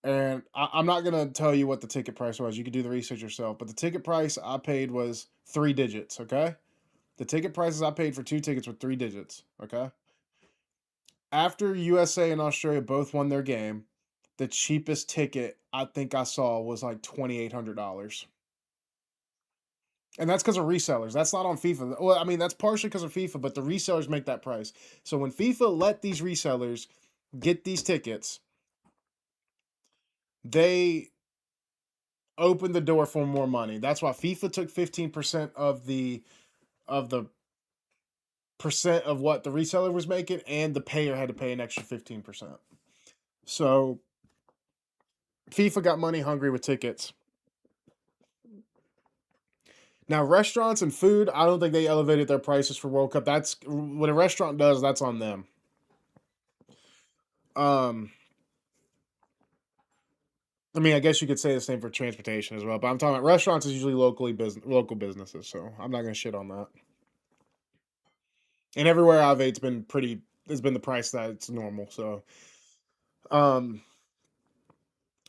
and I'm not gonna tell you what the ticket price was. You can do the research yourself. But the ticket price I paid was 3 digits. Okay, the ticket prices I paid for 2 tickets were 3 digits. Okay, after USA and Australia both won their game, the cheapest ticket I think I saw was like $2,800. And that's because of resellers. That's not on FIFA. Well, I mean, that's partially because of FIFA, but the resellers make that price. So when FIFA let these resellers get these tickets, they opened the door for more money. That's why FIFA took 15% of the percent of what the reseller was making, and the payer had to pay an extra 15%. So FIFA got money hungry with tickets. Now, restaurants and food, I don't think they elevated their prices for World Cup. That's what a restaurant does, that's on them. Um, I mean, I guess you could say the same for transportation as well, but I'm talking about restaurants is usually local businesses, so I'm not gonna shit on that. And everywhere I've ate, it's been the price that it's normal. So, um,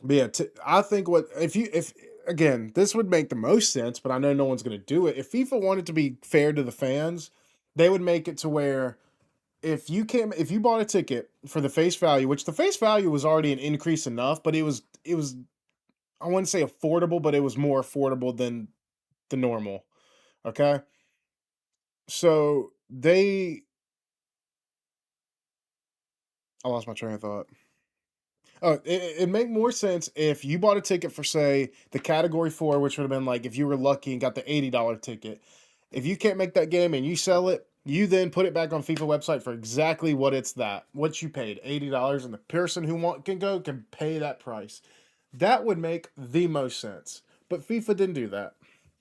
but yeah, I think what if again this would make the most sense, but I know no one's gonna do it. If FIFA wanted to be fair to the fans, they would make it to where if you bought a ticket for the face value, which the face value was already an increase enough, but it was I wouldn't say affordable, but it was more affordable than the normal. Okay. So I lost my train of thought. Oh, it make more sense if you bought a ticket for, say, the category four, which would have been like if you were lucky and got the $80 ticket. If you can't make that game and you sell it, you then put it back on FIFA website for exactly what you paid, $80, and the person who can go can pay that price. That would make the most sense. But FIFA didn't do that.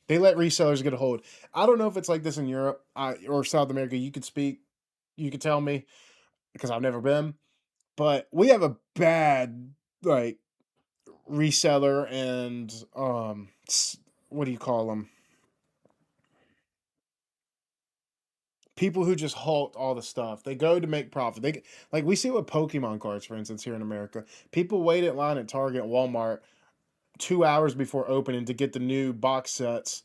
They let resellers get a hold. I don't know if it's like this in Europe or South America. You could tell me because I've never been. But we have a bad like reseller and what do you call them? People who just halt all the stuff. They go to make profit. Like we see with Pokemon cards, for instance, here in America. People wait in line at Target, Walmart, 2 hours before opening to get the new box sets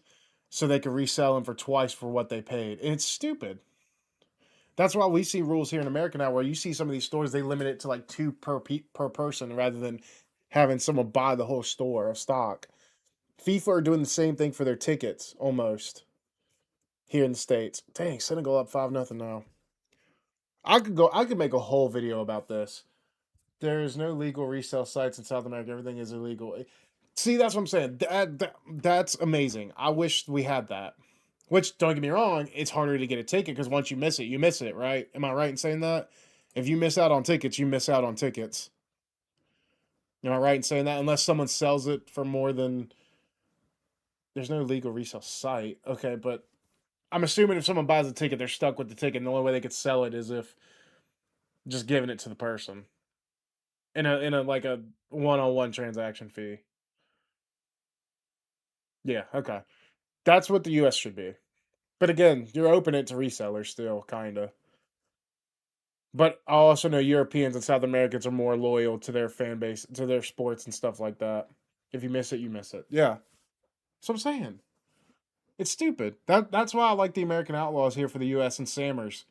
so they can resell them for twice for what they paid. And it's stupid. That's why we see rules here in America now, where you see some of these stores they limit it to like two per person rather than having someone buy the whole store of stock. FIFA are doing the same thing for their tickets almost here in the states. Dang, Senegal up 5-0 now. I could make a whole video about this. There is no legal resale sites in South America. Everything is illegal. See, that's what I'm saying. That's amazing. I wish we had that. Which, don't get me wrong, it's harder to get a ticket because once you miss it, right? Am I right in saying that? If you miss out on tickets, you miss out on tickets. Am I right in saying that? Unless someone sells it for more than. There's no legal resale site. Okay, but I'm assuming if someone buys a ticket, they're stuck with the ticket, and the only way they could sell it is if just giving it to the person in a like a one-on-one transaction fee. Yeah, okay. That's what the US should be. But again, you're open it to resellers still, kinda. But I also know Europeans and South Americans are more loyal to their fan base, to their sports and stuff like that. If you miss it, you miss it. Yeah. That's what I'm saying. It's stupid. That's why I like the American Outlaws here for the US and Sammers.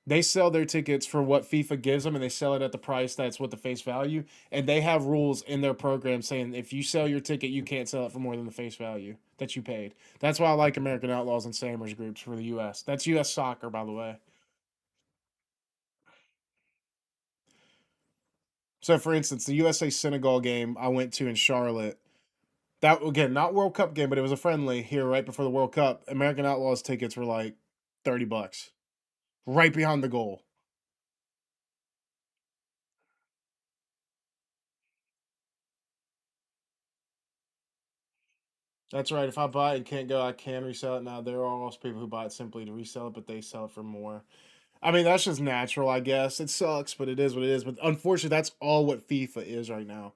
They sell their tickets for what FIFA gives them and they sell it at the price that's what the face value. And they have rules in their program saying if you sell your ticket, you can't sell it for more than the face value that you paid. That's why I like American Outlaws and Sammers groups for the US. That's US soccer, by the way. So for instance, the USA Senegal game I went to in Charlotte, that again, not World Cup game, but it was a friendly here right before the World Cup. American Outlaws tickets were like $30. Right behind the goal. That's right. If I buy it and can't go, I can resell it. Now there are also people who buy it simply to resell it, but they sell it for more. I mean, that's just natural, I guess. It sucks, but it is what it is. But unfortunately, that's all what FIFA is right now.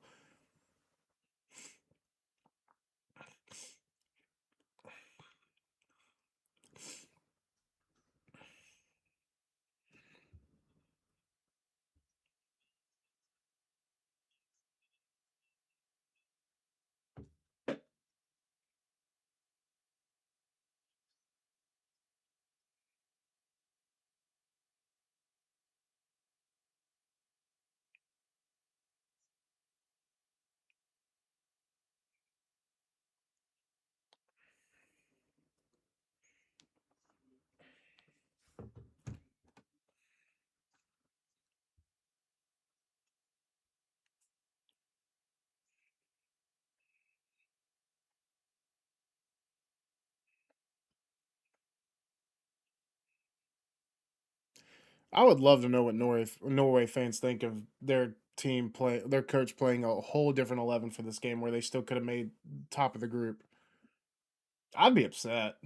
I would love to know what Norway fans think of their their coach playing a whole different 11 for this game, where they still could have made top of the group. I'd be upset.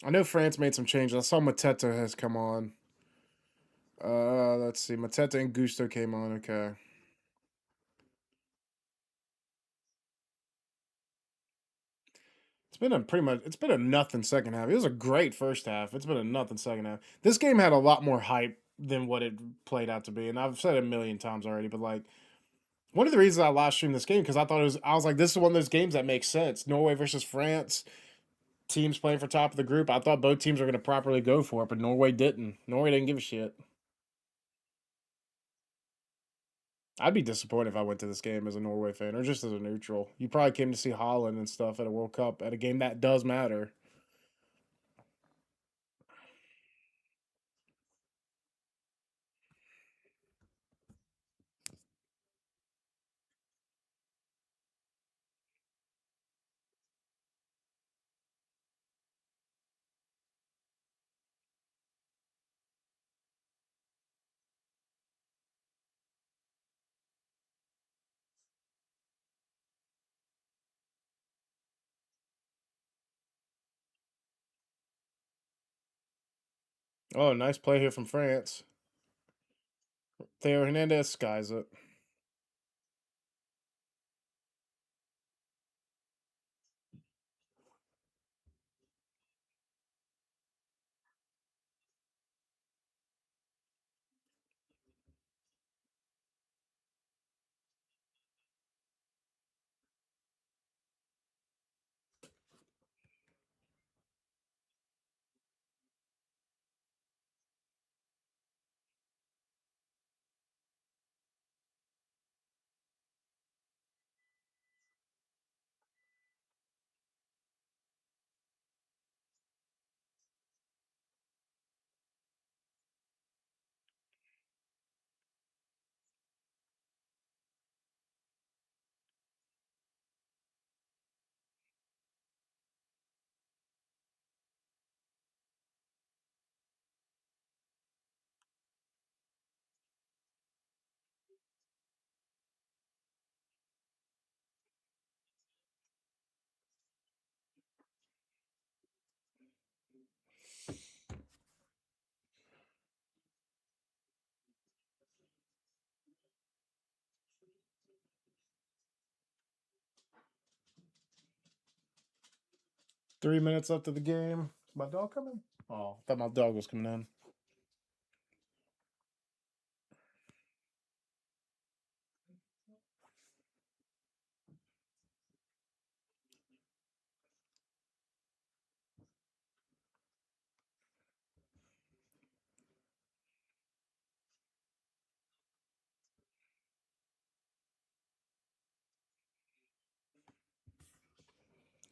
I know France made some changes. I saw Mateta has come on. Let's see. Mateta and Gusto came on. Okay. It's been a nothing second half. It was a great first half. It's been a nothing second half. This game had a lot more hype than what it played out to be, and I've said it a million times already. But like one of the reasons I live streamed this game because I was like this is one of those games that makes sense. Norway versus France, teams playing for top of the group. I thought both teams were going to properly go for it, but Norway didn't. Norway didn't give a shit. I'd be disappointed if I went to this game as a Norway fan or just as a neutral. You probably came to see Haaland and stuff at a World Cup at a game that does matter. Oh, nice play here from France. Theo Hernandez skies it. 3 minutes left of the game. My dog coming? Oh, I thought my dog was coming in.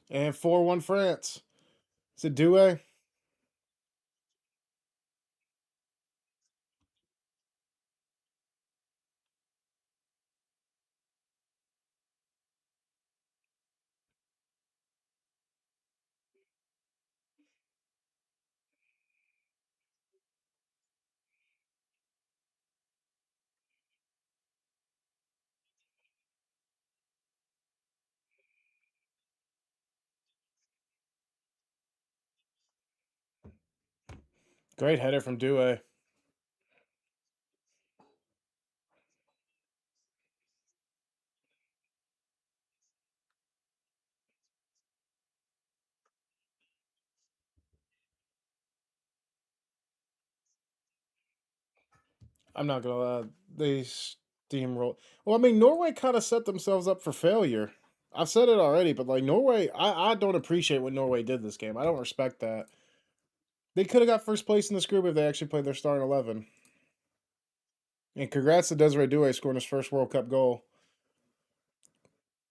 And 4-1 France. Is it Douay? Great header from Douay. I'm not gonna lie. They steamroll. Well, I mean, Norway kind of set themselves up for failure. I've said it already, but like Norway, I don't appreciate what Norway did this game. I don't respect that. They could have got first place in this group if they actually played their starting 11. And congrats to Desiree Douay scoring his first World Cup goal.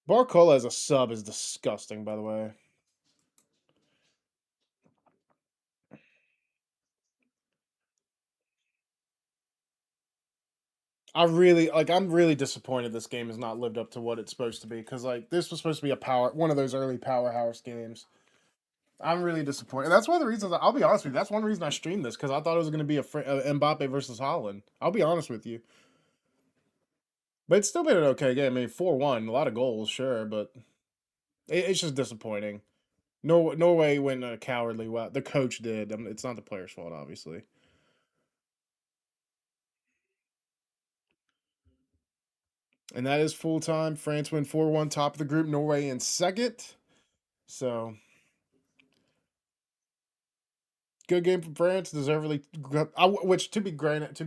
Barcola as a sub is disgusting, by the way. I'm really disappointed this game has not lived up to what it's supposed to be because like this was supposed to be one of those early powerhouse games. I'm really disappointed. That's one of the reasons. I'll be honest with you. That's one reason I streamed this because I thought it was going to be a Mbappe versus Haaland. I'll be honest with you, but it's still been an okay game. I mean, 4-1, a lot of goals, sure, but it's just disappointing. Norway went a cowardly way. The coach did. I mean, it's not the player's fault, obviously. And that is full time. France win 4-1, top of the group. Norway in second. So good game from France. Deservedly, which to be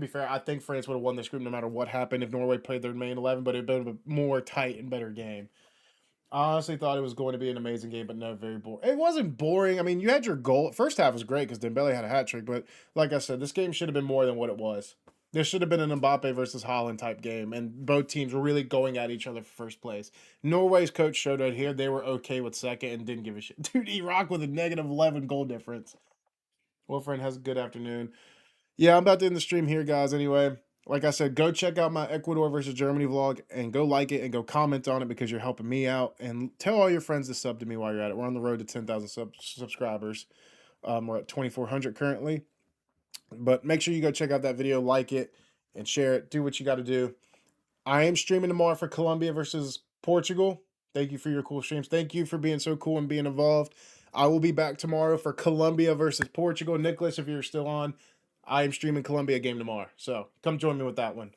fair, I think France would have won this group no matter what happened if Norway played their main 11, but it'd been a more tight and better game. I honestly thought it was going to be an amazing game, but no, very boring. It wasn't boring. I mean, you had your goal. First half was great because Dembele had a hat trick, but like I said, this game should have been more than what it was. This should have been an Mbappe versus Haaland type game, and both teams were really going at each other for first place. Norway's coach showed out here they were okay with second and didn't give a shit. Dude, Iraq with a negative 11 goal difference. Wilfriend has a good afternoon. Yeah, I'm about to end the stream here, guys. Anyway, like I said, go check out my Ecuador versus Germany vlog and go like it and go comment on it because you're helping me out. And tell all your friends to sub to me while you're at it. We're on the road to 10,000 subscribers. We're at 2,400 currently. But make sure you go check out that video, like it, and share it. Do what you got to do. I am streaming tomorrow for Colombia versus Portugal. Thank you for your cool streams. Thank you for being so cool and being involved. I will be back tomorrow for Colombia versus Portugal. Nicholas, if you're still on, I am streaming Colombia game tomorrow. So come join me with that one.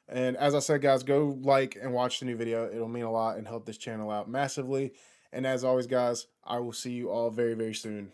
And as I said, guys, go like and watch the new video. It'll mean a lot and help this channel out massively. And as always, guys, I will see you all very, very soon.